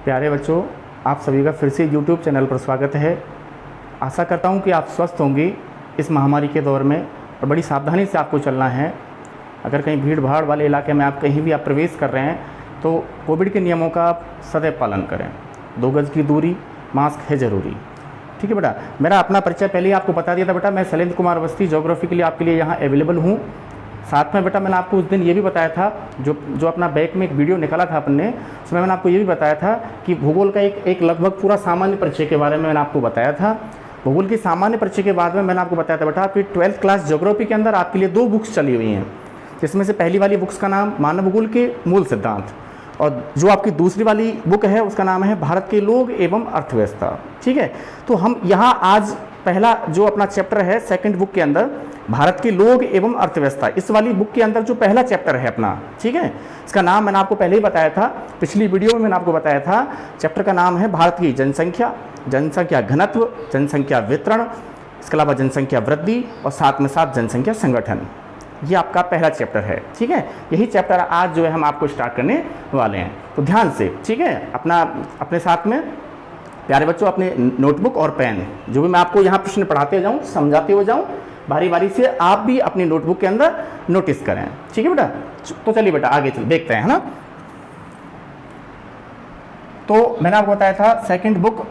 प्यारे बच्चों, आप सभी का फिर से YouTube चैनल पर स्वागत है। आशा करता हूँ कि आप स्वस्थ होंगे इस महामारी के दौर में और बड़ी सावधानी से आपको चलना है। अगर कहीं भीड़ भाड़ वाले इलाके में आप कहीं भी आप प्रवेश कर रहे हैं तो कोविड के नियमों का आप सदैव पालन करें। 2 गज की दूरी, मास्क है ज़रूरी। ठीक है बेटा, मेरा अपना परिचय पहले ही आपको बता दिया था बेटा। मैं शैलेंद्र कुमार अवस्थी ज्योग्राफी के लिए आपके लिए यहाँ अवेलेबल हूँ। साथ में बेटा मैंने आपको उस दिन ये भी बताया था, जो अपना बैक में एक वीडियो निकाला था अपन ने, उसमें मैंने आपको ये भी बताया था कि भूगोल का एक लगभग पूरा सामान्य परिचय के बारे में मैंने आपको बताया था। भूगोल की सामान्य परिचय के बाद में मैंने आपको बताया था बेटा आपकी 12th क्लास ज्योग्राफी के अंदर आपके लिए 2 बुक्स चली हुई हैं, जिसमें से पहली वाली बुक्स का नाम मानव भूगोल के मूल सिद्धांत और जो आपकी दूसरी वाली बुक है उसका नाम है भारत के लोग एवं अर्थव्यवस्था। ठीक है, तो हम यहाँ आज पहला जो अपना चैप्टर है सेकंड बुक के अंदर भारत के लोग एवं अर्थव्यवस्था, इस वाली बुक के अंदर जो पहला चैप्टर है अपना, ठीक है, इसका नाम मैंने आपको पहले ही बताया था, पिछली वीडियो में मैंने आपको बताया था। चैप्टर का नाम है भारत की जनसंख्या, जनसंख्या घनत्व, जनसंख्या वितरण, इसके अलावा जनसंख्या वृद्धि और साथ में साथ जनसंख्या संगठन। ये आपका पहला चैप्टर है। ठीक है, यही चैप्टर आज जो है हम आपको स्टार्ट करने वाले हैं, तो ध्यान से, ठीक है, अपने साथ में प्यारे बच्चों अपने नोटबुक और पेन, जो भी मैं आपको यहाँ प्रश्न पढ़ाते जाऊँ, समझाते हुए जाऊँ, बारी बारी से आप भी अपनी नोटबुक के अंदर नोटिस करें। ठीक है बेटा, तो चलिए बेटा आगे चल देखते हैं, है ना। तो मैंने आपको बताया था सेकंड बुक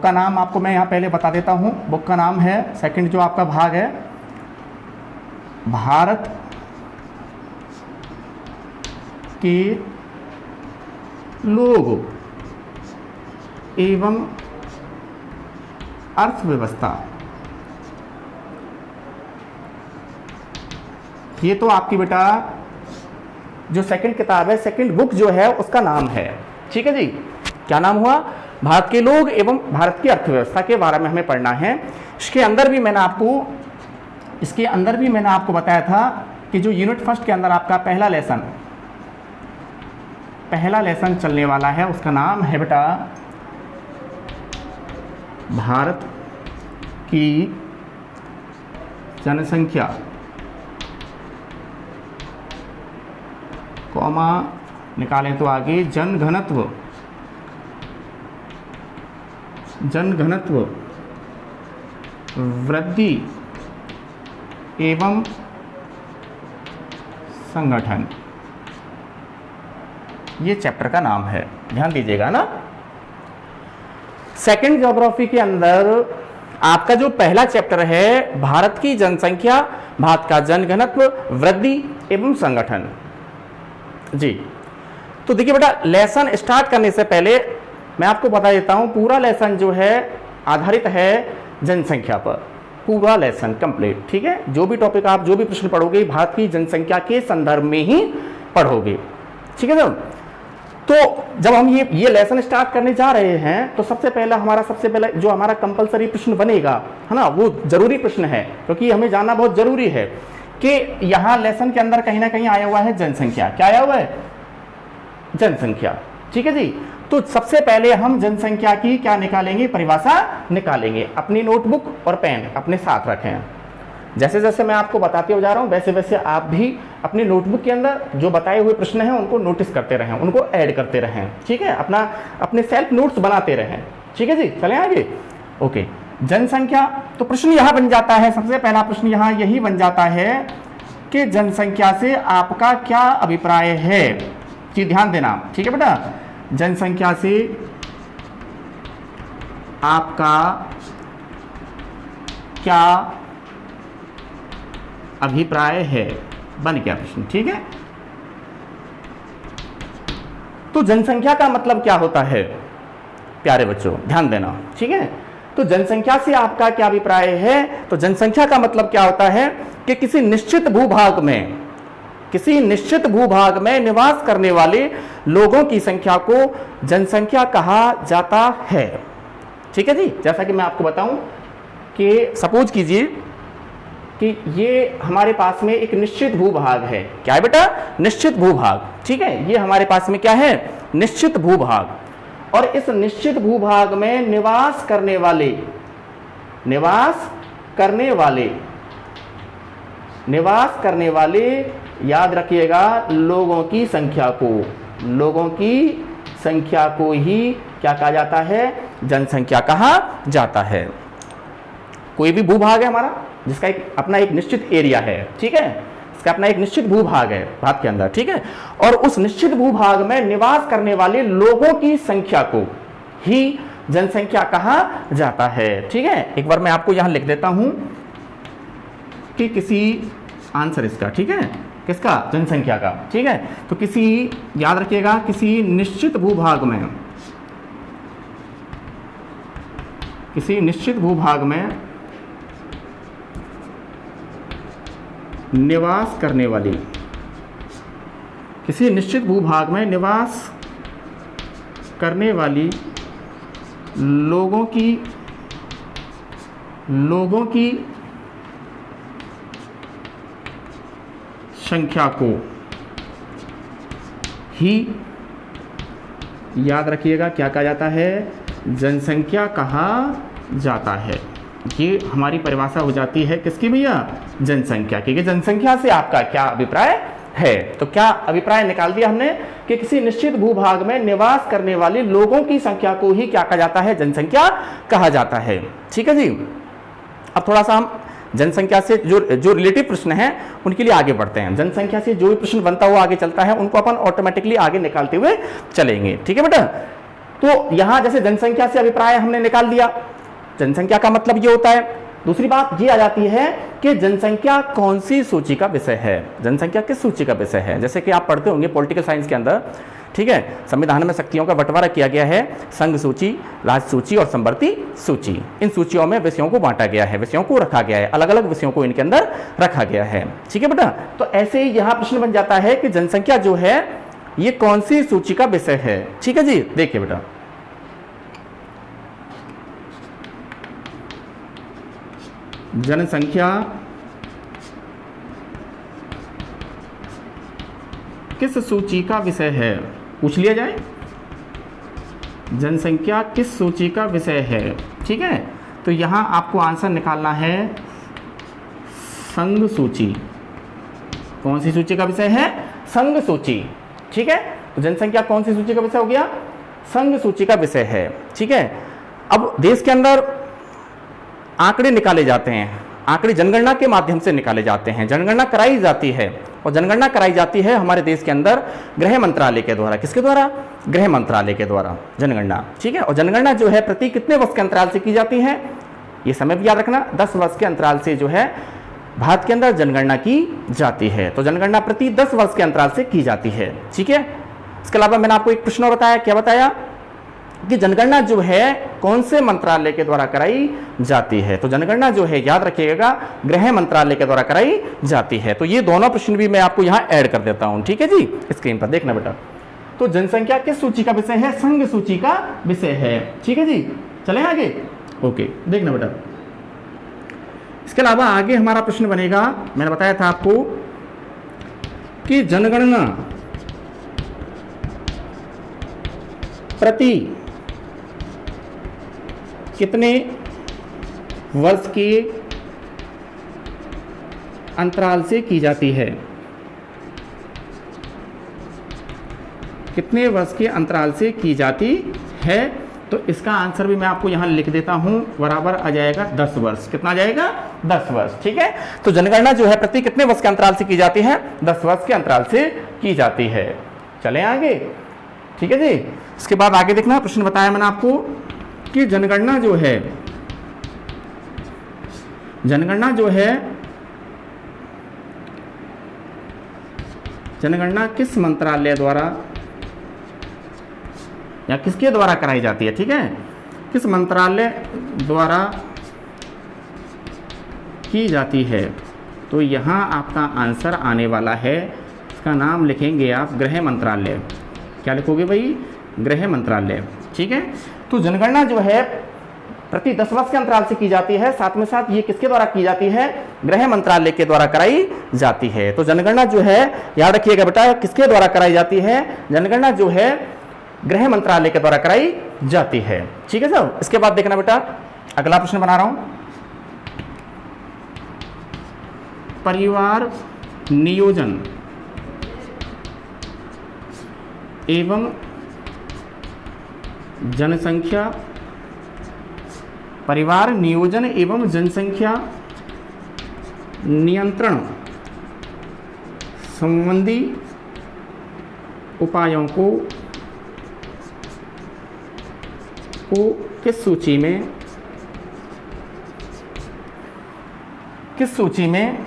का नाम आपको मैं यहाँ पहले बता देता हूँ। बुक का नाम है, सेकंड जो आपका भाग है, भारत के लोग एवं अर्थव्यवस्था। ये तो आपकी बेटा जो सेकंड किताब है, सेकंड बुक जो है उसका नाम है। ठीक है जी, क्या नाम हुआ? भारत के लोग एवं भारत की अर्थव्यवस्था के बारे में हमें पढ़ना है। इसके अंदर भी मैंने आपको बताया था कि जो यूनिट फर्स्ट के अंदर आपका पहला लेसन चलने वाला है उसका नाम है बेटा भारत की जनसंख्या, कॉमा निकालें तो आगे जनघनत्व वृद्धि एवं संगठन। ये चैप्टर का नाम है, ध्यान दीजिएगा ना। सेकंड ज्योग्राफी के अंदर आपका जो पहला चैप्टर है भारत की जनसंख्या, भारत का जनघनत्व, वृद्धि एवं संगठन। जी, तो देखिए बेटा, लेसन स्टार्ट करने से पहले मैं आपको बता देता हूं, पूरा लेसन जो है आधारित है जनसंख्या पर, पूरा लेसन कंप्लीट। ठीक है, जो भी टॉपिक आप जो भी प्रश्न पढ़ोगे भारत की जनसंख्या के संदर्भ में ही पढ़ोगे। ठीक है सर, तो जब हम ये लेसन स्टार्ट करने जा रहे हैं तो सबसे पहला जो हमारा कंपलसरी प्रश्न बनेगा, है ना, वो जरूरी प्रश्न है, क्योंकि हमें जानना बहुत जरूरी है कि यहाँ लेसन के अंदर कहीं ना कहीं आया हुआ है जनसंख्या। क्या आया हुआ है? जनसंख्या। ठीक है जी, तो सबसे पहले हम जनसंख्या की क्या निकालेंगे? परिभाषा निकालेंगे। अपनी नोटबुक और पेन अपने साथ रखें। जैसे जैसे मैं आपको बताते हो जा रहा हूं वैसे वैसे आप भी अपनी नोटबुक के अंदर जो बताए हुए प्रश्न हैं उनको नोटिस करते रहें, उनको ऐड करते रहें। ठीक है, अपने सेल्फ नोट्स बनाते रहें। ठीक है जी, चलें आगे। ओके, जनसंख्या, तो प्रश्न यहां बन जाता है, सबसे पहला प्रश्न यहां यही बन जाता है कि जनसंख्या से आपका क्या अभिप्राय है। जी ध्यान देना, ठीक है बेटा, जनसंख्या से आपका क्या अभिप्राय है, बन गया प्रश्न। ठीक है, तो जनसंख्या का मतलब क्या होता है प्यारे बच्चों, ध्यान देना। ठीक है, तो जनसंख्या से आपका क्या अभिप्राय है, तो जनसंख्या का मतलब क्या होता है कि किसी निश्चित भूभाग में निवास करने वाले लोगों की संख्या को जनसंख्या कहा जाता है। ठीक है जी, जैसा कि मैं आपको बताऊं कि सपोज कीजिए कि ये हमारे पास में एक निश्चित भूभाग है। क्या है बेटा? निश्चित भूभाग। ठीक है, ये हमारे पास में क्या है? निश्चित भूभाग, और इस निश्चित भूभाग में निवास करने वाले याद रखिएगा लोगों की संख्या को ही क्या कहा जाता है, जनसंख्या कहा जाता है। कोई भी भूभाग है हमारा जिसका एक अपना एक निश्चित एरिया है, ठीक है, इसका अपना एक निश्चित भूभाग है भारत के अंदर, ठीक है, और उस निश्चित भूभाग में निवास करने वाले लोगों की संख्या को ही जनसंख्या कहा जाता है, ठीक है। एक बार मैं आपको यहां लिख देता हूं कि किसी आंसर इसका, ठीक है, किसका, जनसंख्या का, ठीक है। तो किसी, याद रखिएगा, किसी निश्चित भूभाग में, किसी निश्चित भूभाग में निवास करने वाली, किसी निश्चित भूभाग में निवास करने वाली लोगों की संख्या को ही, याद रखिएगा, क्या कहा जाता है, जनसंख्या कहा जाता है। ये हमारी परिभाषा हो जाती है किसकी भैया, जनसंख्या की। जनसंख्या से आपका क्या अभिप्राय है, तो क्या अभिप्राय निकाल दिया हमने कि किसी निश्चित भूभाग में निवास करने वाले लोगों की संख्या को ही क्या कहा जाता है, जनसंख्या कहा जाता है, ठीक है जी। अब थोड़ा सा हम जनसंख्या से जो रिलेटिव प्रश्न हैं उनके लिए आगे बढ़ते हैं। जनसंख्या से जो भी प्रश्न बनता हुआ आगे चलता है उनको अपन ऑटोमेटिकली आगे निकालते हुए चलेंगे, ठीक है बेटा। तो यहां जैसे जनसंख्या से अभिप्राय हमने निकाल दिया, जनसंख्या का मतलब ये होता है। दूसरी बात ये आ जाती है कि जनसंख्या कौन सी सूची का विषय है, जनसंख्या किस सूची का विषय है। जैसे कि आप पढ़ते होंगे पॉलिटिकल साइंस के अंदर, ठीक है, संविधान में शक्तियों का बंटवारा किया गया है, संघ सूची, राज्य सूची और संवर्ती सूची। इन सूचियों में विषयों को बांटा गया है, विषयों को रखा गया है, अलग अलग विषयों को इनके अंदर रखा गया है, ठीक है बेटा। तो ऐसे ही यहां प्रश्न बन जाता है कि जनसंख्या जो है ये कौन सी सूची का विषय है, ठीक है जी। देखिए बेटा, जनसंख्या किस सूची का विषय है, पूछ लिया जाए, जनसंख्या किस सूची का विषय है, ठीक है। तो यहां आपको आंसर निकालना है संघ सूची। कौन सी सूची का विषय है, संघ सूची, ठीक है। तो जनसंख्या कौन सी सूची का विषय हो गया, संघ सूची का विषय है, ठीक है। अब देश के अंदर आंकड़े निकाले जाते हैं, आंकड़े जनगणना के माध्यम से निकाले जाते हैं, जनगणना कराई जाती है, और जनगणना कराई जाती है हमारे देश के अंदर गृह मंत्रालय के द्वारा। किसके द्वारा, गृह मंत्रालय के द्वारा जनगणना, ठीक है। और जनगणना जो है प्रति कितने वर्ष के अंतराल से की जाती है, ये समय भी याद रखना, 10 वर्ष के अंतराल से जो है भारत के अंदर जनगणना की जाती है। तो जनगणना प्रति 10 वर्ष के अंतराल से की जाती है, ठीक है। इसके अलावा मैंने आपको एक प्रश्न बताया, क्या बताया कि जनगणना जो है कौन से मंत्रालय के द्वारा कराई जाती है। तो जनगणना जो है याद रखिएगा गृह मंत्रालय के द्वारा कराई जाती है। तो ये दोनों प्रश्न भी मैं आपको यहां ऐड कर देता हूं, ठीक है जी, स्क्रीन पर देखना बेटा। तो जनसंख्या किस सूची का विषय है, संघ सूची का विषय है, ठीक है जी। चलें आगे, ओके, देखना बेटा। इसके अलावा आगे हमारा प्रश्न बनेगा, मैंने बताया था आपको कि जनगणना प्रति कितने वर्ष के अंतराल से की जाती है, कितने वर्ष के अंतराल से की जाती है। तो इसका आंसर भी मैं आपको यहां लिख देता हूं, बराबर आ जाएगा 10 वर्ष। कितना आ जाएगा, 10 वर्ष, ठीक है। तो जनगणना जो है प्रति कितने वर्ष के अंतराल से की जाती है, 10 वर्ष के अंतराल से की जाती है। चलें आगे, ठीक है जी। इसके बाद आगे देखना, प्रश्न बताया मैंने आपको कि जनगणना किस मंत्रालय द्वारा या किसके द्वारा कराई जाती है, ठीक है, किस मंत्रालय द्वारा की जाती है। तो यहाँ आपका आंसर आने वाला है, इसका नाम लिखेंगे आप गृह मंत्रालय। क्या लिखोगे भाई, गृह मंत्रालय, ठीक है। तो जनगणना जो है प्रति 10 वर्ष के अंतराल से की जाती है, साथ में साथ ये किसके द्वारा की जाती है, गृह मंत्रालय के द्वारा कराई जाती है। तो जनगणना जो है याद रखिएगा बेटा किसके द्वारा कराई जाती है, जनगणना जो है गृह मंत्रालय के द्वारा कराई जाती है, ठीक है सर। इसके बाद देखना बेटा, अगला प्रश्न बना रहा हूं, परिवार नियोजन एवं जनसंख्या, परिवार नियोजन एवं जनसंख्या नियंत्रण संबंधी उपायों को किस सूची में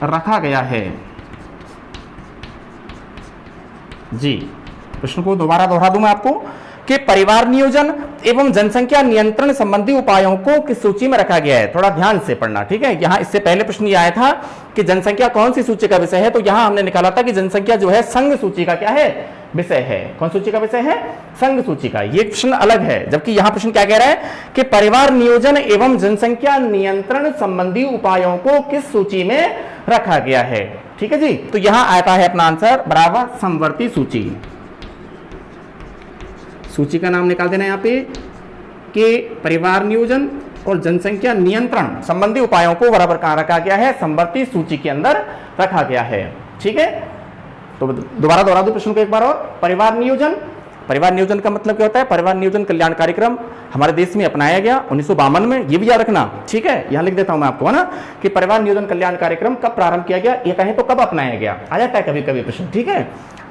रखा गया है। जी, प्रश्न को दोबारा दोहरा दूं मैं आपको कि परिवार नियोजन एवं जनसंख्या नियंत्रण संबंधी उपायों को किस सूची में रखा गया है। थोड़ा ध्यान से पढ़ना, ठीक है। यहां इससे पहले प्रश्न ये आया था कि जनसंख्या कौन सी सूची का विषय है, तो यहां हमने निकाला था कि जनसंख्या जो है संघ सूची का क्या है, विषय है। कौन सूची का विषय है, संघ सूची का। ये प्रश्न अलग है, जबकि यहां प्रश्न क्या कह रहा है कि परिवार नियोजन एवं जनसंख्या नियंत्रण संबंधी उपायों को किस सूची में रखा गया है। ठीक है जी, तो यहां आता है अपना आंसर बराबर समवर्ती सूची। सूची का नाम निकाल देना यहां पे कि परिवार नियोजन और जनसंख्या नियंत्रण संबंधी उपायों को बराबर कहां रखा गया है, समवर्ती सूची के अंदर रखा गया है। ठीक है, तो दोबारा दोहरा दो प्रश्न को एक बार और। परिवार नियोजन का मतलब क्या होता है, परिवार नियोजन कल्याण कार्यक्रम हमारे देश में अपनाया गया 1952 में, ये भी याद रखना। ठीक है, यहां लिख देता हूं मैं आपको, है ना, कि परिवार नियोजन कल्याण कार्यक्रम कब प्रारंभ किया गया, ये कहें तो कब अपनाया गया, आ जाता है कभी कभी प्रश्न। ठीक है,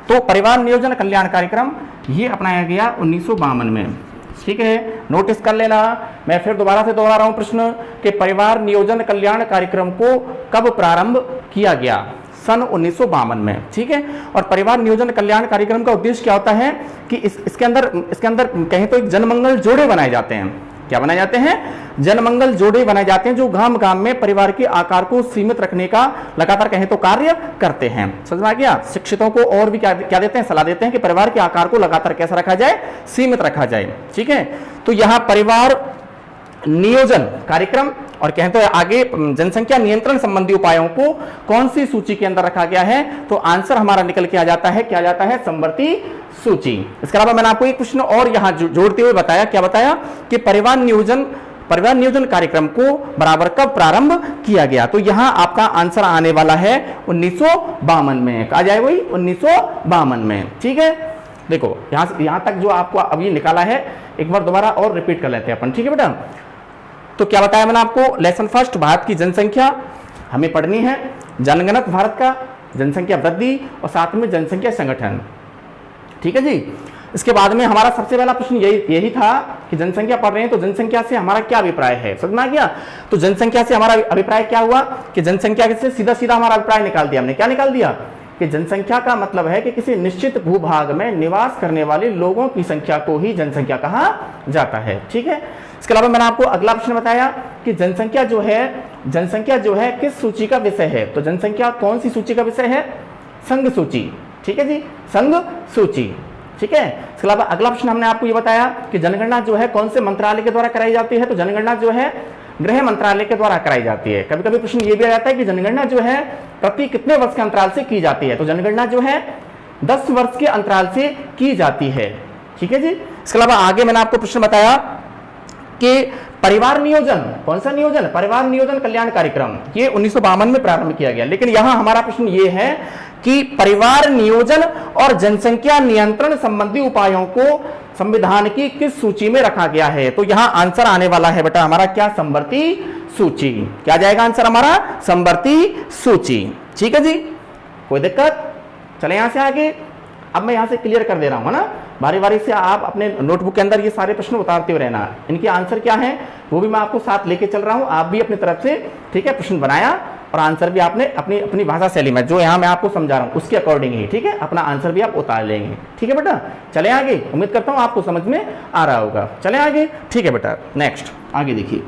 तो परिवार नियोजन कल्याण कार्यक्रम ये अपनाया गया 1952 में। ठीक है, नोटिस कर लेना। मैं फिर दोबारा से दोहरा रहा हूं प्रश्न कि परिवार नियोजन कल्याण कार्यक्रम को कब प्रारंभ किया गया, सन 1952 में। ठीक है, और परिवार नियोजन कल्याण कार्यक्रम का उद्देश्य क्या होता है कि इसके अंदर कहें तो एक जनमंगल जोड़े बनाए जाते हैं। क्या बनाए जाते हैं, जनमंगल जोड़े बनाए जाते हैं, जो गांव गांव में परिवार के आकार को सीमित रखने का लगातार कहें तो कार्य करते हैं। समझ में आ गया। शिक्षितों को और भी क्या देते हैं, सलाह देते हैं कि परिवार के आकार को लगातार कैसा रखा जाए, सीमित रखा जाए। ठीक है, तो यहां परिवार नियोजन कार्यक्रम और कहते हैं आगे जनसंख्या नियंत्रण संबंधी उपायों को कौन सी सूची के अंदर रखा गया है, तो आंसर हमारा निकल के आ जाता है, क्या आ जाता है, समवर्ती सूची। इसके अलावा मैंने आपको एक प्रश्न और यहां जोड़ते हुए बताया, क्या बताया कि परिवार नियोजन कार्यक्रम को बराबर कब प्रारंभ किया गया, तो यहां आपका आंसर आने वाला है 1952 में। कहा जाए वही 1952 में। ठीक है, देखो यहां तक जो आपको अभी निकाला है एक बार दोबारा और रिपीट कर लेते हैं अपन। ठीक है बेटा, तो क्या बताया मैंने आपको, लेसन फर्स्ट भारत की जनसंख्या हमें पढ़नी है, जनगणत भारत का, जनसंख्या वृद्धि और साथ में जनसंख्या संगठन। ठीक है जी, इसके बाद में हमारा सबसे पहला प्रश्न यही था कि जनसंख्या पढ़ रहे हैं तो जनसंख्या से हमारा क्या अभिप्राय है, समझ में आ गया। तो जनसंख्या से हमारा अभिप्राय क्या हुआ कि जनसंख्या से सीधा सीधा हमारा अभिप्राय निकाल दिया हमने। क्या निकाल दिया कि जनसंख्या का मतलब है कि किसी निश्चित भूभाग में निवास करने वाले लोगों की संख्या को ही जनसंख्या कहा जाता है। ठीक है, इसके अलावा मैंने आपको अगला प्रश्न बताया कि जनसंख्या जो है किस सूची का विषय है, तो जनसंख्या कौन सी सूची का विषय है, संघ सूची। ठीक है जी, संघ सूची। ठीक है, इसके अलावा अगला प्रश्न हमने आपको ये बताया कि जनगणना जो है कौन से मंत्रालय के द्वारा कराई जाती है, तो जनगणना जो है गृह मंत्रालय के द्वारा कराई जाती है। कभी कभी प्रश्न ये भी आ जाता है कि जनगणना जो है प्रति कितने वर्ष के अंतराल से की जाती है, तो जनगणना जो है 10 वर्ष के अंतराल से की जाती है। ठीक है जी, इसके अलावा आगे मैंने आपको प्रश्न बताया कि परिवार नियोजन, कौन सा नियोजन, परिवार नियोजन कल्याण कार्यक्रम, ये 1952 में प्रारंभ किया गया। लेकिन यहां हमारा प्रश्न ये है कि परिवार नियोजन और जनसंख्या नियंत्रण संबंधी उपायों को संविधान की किस सूची में रखा गया है, तो यहां आंसर आने वाला है बेटा हमारा क्या, समवर्ती सूची। क्या जाएगा आंसर हमारा, समवर्ती सूची। ठीक है जी, कोई दिक्कत, चले यहां से आगे। अब मैं यहां से क्लियर कर दे रहा हूं, है ना, बारी बारी से आप अपने नोटबुक के अंदर ये सारे प्रश्न उतारते हुए रहना। इनके आंसर क्या है वो भी मैं आपको साथ लेके चल रहा हूं, आप भी अपनी तरफ से, ठीक है, प्रश्न बनाया और आंसर भी आपने अपनी भाषा शैली में, जो यहाँ मैं आपको समझा रहा हूँ उसके अकॉर्डिंग ही, ठीक है, अपना आंसर भी आप उतार लेंगे। ठीक है बेटा, चले आगे, उम्मीद करता हूँ आपको समझ में आ रहा होगा। चले आगे, ठीक है बेटा, नेक्स्ट आगे देखिए।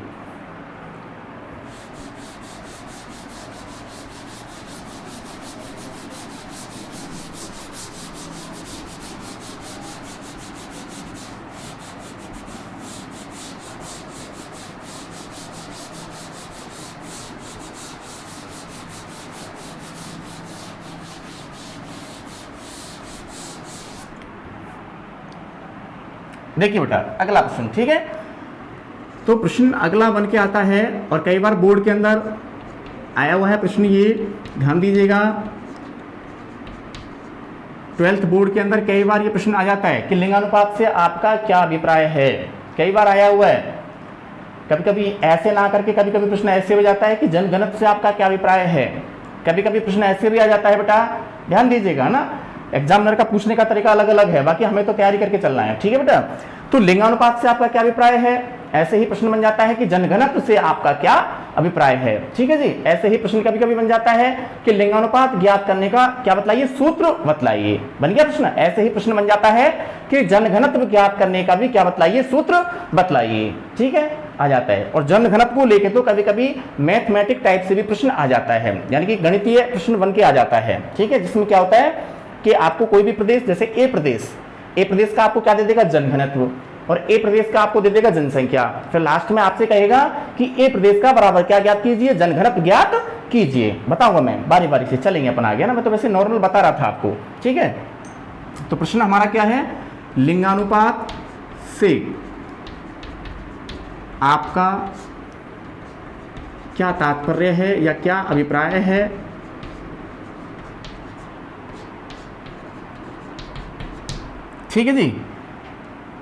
देखिए बेटा अगला प्रश्न, ठीक है, तो प्रश्न अगला बन के आता है और कई बार बोर्ड के अंदर आया हुआ है प्रश्न, ये ध्यान दीजिएगा ट्वेल्थ बोर्ड के अंदर कई बार ये प्रश्न आ जाता है कि लिंगानुपात से आपका क्या अभिप्राय है, कई बार आया हुआ है। कभी कभी ऐसे ना करके कभी कभी प्रश्न ऐसे हो जाता है कि जनघनत्व से आपका क्या अभिप्राय है। कभी कभी प्रश्न ऐसे भी आ जाता है, बेटा ध्यान दीजिएगा ना, एग्जामिनर का पूछने का तरीका अलग अलग है, बाकी हमें तो तैयारी करके चलना है, ठीक है बेटा। तो लिंगानुपात से आपका क्या अभिप्राय है, ऐसे ही प्रश्न बन जाता है कि जनघनत्व से आपका क्या अभिप्राय है, ठीक है जी। ऐसे ही प्रश्न कभी कभी बन जाता है कि लिंगानुपात ज्ञात करने का क्या बतलाइए, सूत्र बतलाइए, बन गया प्रश्न। ऐसे ही प्रश्न बन जाता है कि जनघनत्व ज्ञात करने का भी क्या बतलाइए, सूत्र बतलाइए, ठीक है, आ जाता है। और जनघनत्व को लेके तो कभी कभी मैथमेटिक टाइप से भी प्रश्न आ जाता है, यानी कि गणितीय प्रश्न बन के आ जाता है, ठीक है, जिसमें क्या होता है कि आपको कोई भी प्रदेश, जैसे ए प्रदेश का आपको क्या दे देगा, जनघनत्व, और ए प्रदेश का आपको दे देगा जनसंख्या, फिर लास्ट में आपसे कहेगा कि ए प्रदेश का बराबर क्या ज्ञात कीजिए, जनघनत्व ज्ञात कीजिए। बताऊंगा मैं, बारी बारी से चलेंगे अपन आगे ना, मैं तो वैसे नॉर्मल बता रहा था आपको, ठीक है। तो प्रश्न हमारा क्या है, लिंगानुपात से आपका क्या तात्पर्य है या क्या अभिप्राय है, ठीक है जी।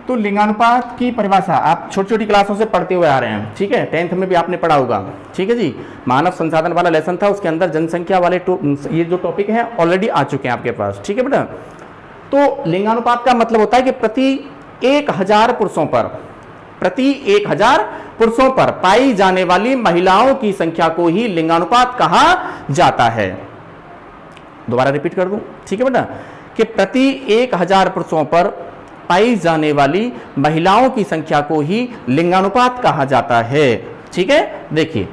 तो लिंगानुपात की परिभाषा आप छोटी छोटी क्लासों से पढ़ते हुए आ रहे हैं, ठीक है, 10th में भी आपने पढ़ा होगा, ठीक है जी। मानव संसाधन वाला लेसन था, उसके अंदर जनसंख्या वाले ये जो टॉपिक हैं ऑलरेडी आ चुके हैं आपके पास, ठीक है बेटा। तो लिंगानुपात का मतलब होता है कि प्रति 1000 पुरुषों पर पाई जाने वाली महिलाओं की संख्या को ही लिंगानुपात कहा जाता है। दोबारा रिपीट कर दूं, ठीक है बेटा, कि प्रति 1000 पुरुषों पर पाई जाने वाली महिलाओं की संख्या को ही लिंगानुपात कहा जाता है, ठीक है। देखिए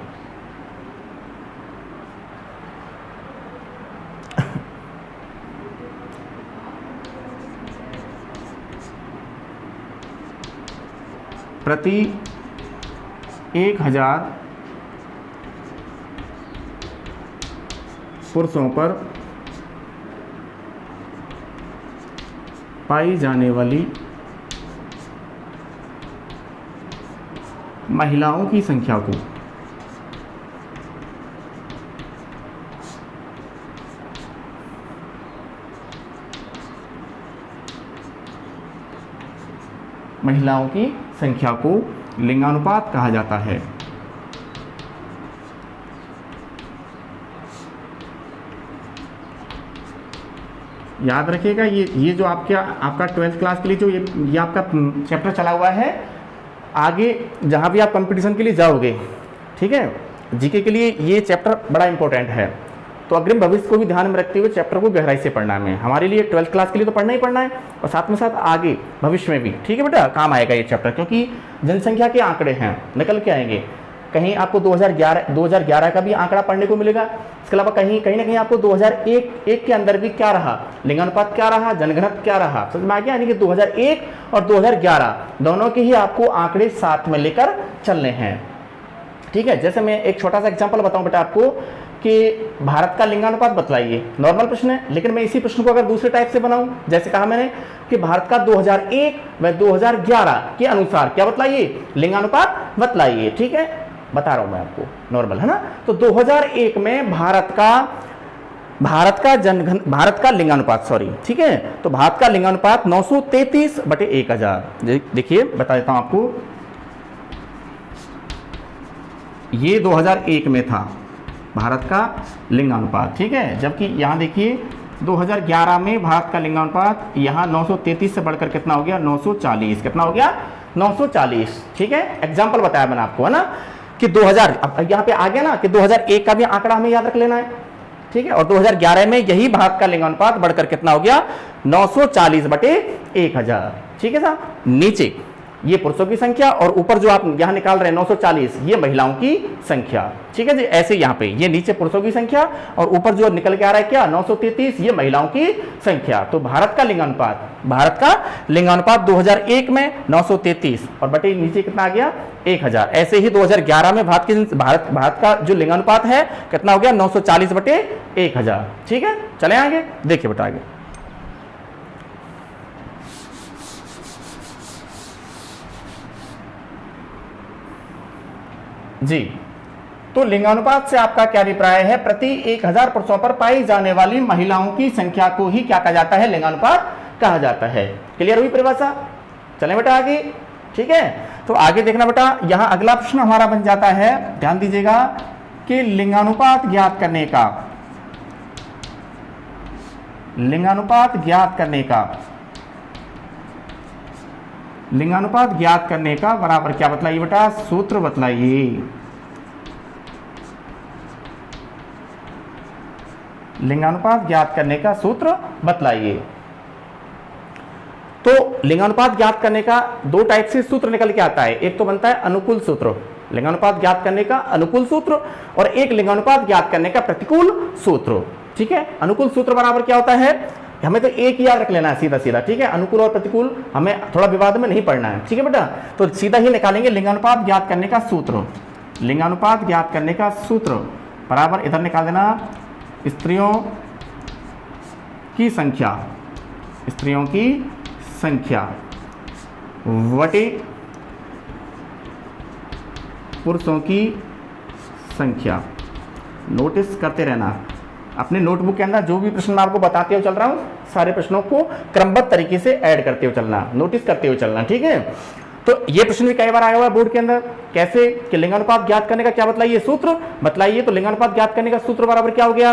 प्रति 1000 पुरुषों पर पाई जाने वाली महिलाओं की संख्या को लिंगानुपात कहा जाता है। याद रखिएगा, ये जो आपका 12th क्लास के लिए जो ये आपका चैप्टर चला हुआ है, आगे जहाँ भी आप कंपटीशन के लिए जाओगे, ठीक है, जीके के लिए ये चैप्टर बड़ा इंपॉर्टेंट है। तो अग्रिम भविष्य को भी ध्यान में रखते हुए चैप्टर को गहराई से पढ़ना है। हमारे लिए 12th क्लास के लिए तो पढ़ना ही पढ़ना है, और साथ में साथ आगे भविष्य में भी, ठीक है बेटा, काम आएगा ये चैप्टर, क्योंकि जनसंख्या के आंकड़े हैं, निकल के आएंगे। कहीं आपको 2011 का भी आंकड़ा पढ़ने को मिलेगा। इसके अलावा कहीं ना कहीं आपको 2001 के अंदर भी क्या रहा, लिंगानुपात क्या रहा, जनघनत्व क्या रहा, समझ में आ गया। यानी कि 2001 और 2011 दोनों के ही आपको आंकड़े साथ में लेकर चलने हैं, ठीक है। जैसे मैं एक छोटा सा एग्जांपल बताऊं बेटा आपको कि भारत का लिंगानुपात बतलाइए, नॉर्मल प्रश्न है, लेकिन मैं इसी प्रश्न को अगर दूसरे टाइप से बनाऊं, जैसे कहा मैंने कि भारत का 2001 व 2011 के अनुसार क्या बतलाइए, लिंगानुपात बतलाइए, ठीक है, बता रहा हूं मैं आपको, नॉर्मल है ना। तो 2001 में भारत का लिंगानुपात, सॉरी, ठीक है, तो भारत का लिंगानुपात 933/1000। देखिए बता देता हूं आपको, ये 2001 में था भारत का लिंगानुपात, ठीक है, जबकि यहां देखिए 2011 में भारत का लिंगानुपात यहां 933 से बढ़कर कितना हो गया, 940, कितना हो गया, 940, ठीक है। एग्जाम्पल बताया मैंने आपको, है ना, कि 2000, अब यहाँ पे आ गया ना कि 2001 का भी आंकड़ा हमें याद रख लेना है, ठीक है, और 2011 में यही भारत का लिंगानुपात बढ़कर कितना हो गया, 940/1000, ठीक है साहब। नीचे ये पुरुषों की संख्या और ऊपर जो आप यहां निकाल रहे हैं 940, ये महिलाओं की संख्या, ठीक है जी। ऐसे यहां पे ये नीचे पुरुषों की संख्या और ऊपर जो निकल के आ रहा है क्या, 933, ये महिलाओं की संख्या। तो भारत का लिंगानुपात 2001 में 933 और बटे नीचे कितना आ गया, 1000। ऐसे ही 2011 में भारत का जो लिंगानुपात है कितना हो गया, 940/1000, ठीक है। चले आगे, देखिए बेटा आगे, जी। तो लिंगानुपात से आपका क्या अभिप्राय है? प्रति 1000 पुरुषों पर पाई जाने वाली महिलाओं की संख्या को ही क्या कहा जाता है? लिंगानुपात कहा जाता है। क्लियर हुई परिभाषा? चलें बेटा आगे। ठीक है, तो आगे देखना बेटा, यहां अगला प्रश्न हमारा बन जाता है, ध्यान दीजिएगा कि लिंगानुपात ज्ञात करने का, लिंगानुपात ज्ञात करने का, लिंगानुपात ज्ञात करने का बराबर क्या बतलाइए बेटा? सूत्र बतलाइए। लिंगानुपात ज्ञात करने का सूत्र बतलाइए। तो लिंगानुपात ज्ञात करने का दो टाइप से सूत्र निकल के आता है। एक तो बनता है अनुकूल सूत्र, लिंगानुपात ज्ञात करने का अनुकूल सूत्र, और एक लिंगानुपात ज्ञात करने का प्रतिकूल सूत्र। ठीक है, अनुकूल सूत्र बराबर क्या होता है? हमें तो एक ही याद रख लेना है सीधा सीधा। ठीक है, अनुकूल और प्रतिकूल हमें थोड़ा विवाद में नहीं पढ़ना है। ठीक है बेटा, तो सीधा ही निकालेंगे लिंगानुपात ज्ञात करने का सूत्र। लिंगानुपात ज्ञात करने का सूत्र बराबर इधर निकाल देना, स्त्रियों की संख्या, स्त्रियों की संख्या बटे पुरुषों की संख्या। नोटिस करते रहना अपने नोटबुक के अंदर, जो भी प्रश्न मैं आपको बताते हुए चल रहा हूं सारे प्रश्नों को क्रमबद्ध तरीके से ऐड करते हुए चलना, नोटिस करते हुए चलना। ठीक है, तो ये प्रश्न भी कई बार आया हुआ है बोर्ड के अंदर, कैसे कि लिंगानुपात ज्ञात करने का क्या बतलाइए? सूत्र बतलाइए। तो लिंगानुपात ज्ञात करने का सूत्र बराबर क्या हो गया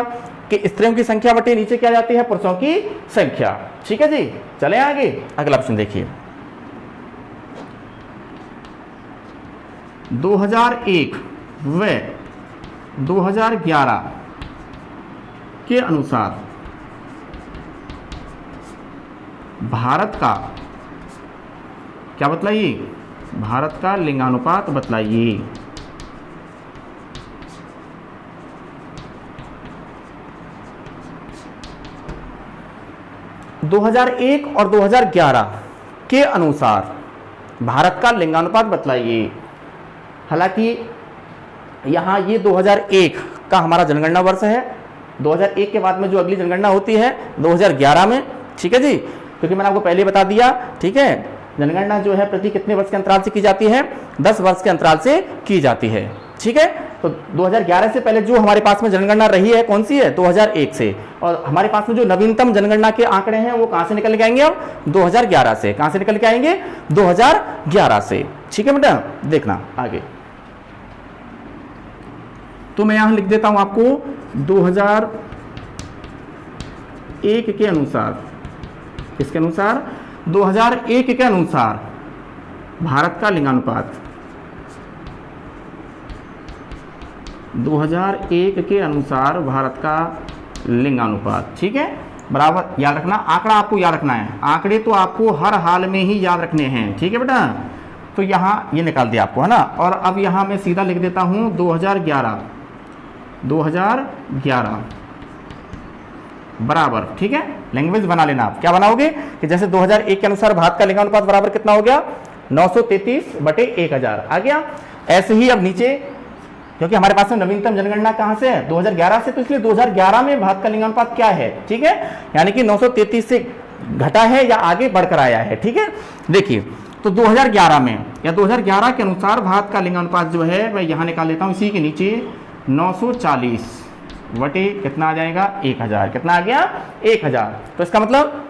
कि स्त्रियों की संख्या बटे नीचे क्या जाती है? पुरुषों की संख्या। ठीक है जी, चले आगे। अगला प्रश्न देखिए, 2001 व 2011 के अनुसार भारत का क्या बतलाइए? भारत का लिंगानुपात बतलाइए। – 2001 और 2011 के अनुसार भारत का लिंगानुपात बतलाइए। हालांकि यहां ये 2001 का हमारा जनगणना वर्ष है, 2001 के बाद में जो अगली जनगणना होती है 2011 में। ठीक है जी, क्योंकि मैंने आपको पहले बता दिया। ठीक है, जनगणना जो है प्रति कितने वर्ष के अंतराल से की जाती है? 10 वर्ष के अंतराल से की जाती है। ठीक है, तो 2011 से पहले जो हमारे पास में जनगणना रही है कौन सी है? 2001 से। और हमारे पास में जो नवीनतम जनगणना के आंकड़े हैं वो कहां से निकल के आएंगे? अब 2011 से। कहां से निकल के आएंगे? 2011 से। ठीक है बेटा, देखना आगे। तो मैं यहां लिख देता हूं आपको 2001 के अनुसार, किसके अनुसार? 2001 के अनुसार भारत का लिंगानुपात, 2001 के अनुसार भारत का लिंगानुपात। ठीक है, बराबर याद रखना, आंकड़ा आपको याद रखना है, आंकड़े तो आपको हर हाल में ही याद रखने हैं। ठीक है बेटा, तो यहां ये निकाल दिया आपको, है ना। और अब यहां मैं सीधा लिख देता हूं 2011 बराबर। ठीक है, लैंग्वेज बना लेना आप। क्या बनाओगे कि जैसे 2001 के अनुसार भारत का लिंगानुपात बराबर कितना हो गया? 933/1000 आ गया। ऐसे ही अब नीचे, क्योंकि हमारे पास में नवीनतम जनगणना कहां से है? 2011 से, तो इसलिए 2011 में भारत का लिंगानुपात क्या है? ठीक है, यानी कि 933 से घटा है या आगे बढ़कर आया है। ठीक है, देखिए तो 2011 में या 2011 के अनुसार भारत का लिंगानुपात जो है मैं यहां निकाल लेता हूं, इसी के नीचे 940 बटे कितना आ जाएगा? 1000। कितना आ गया? 1000। तो इसका मतलब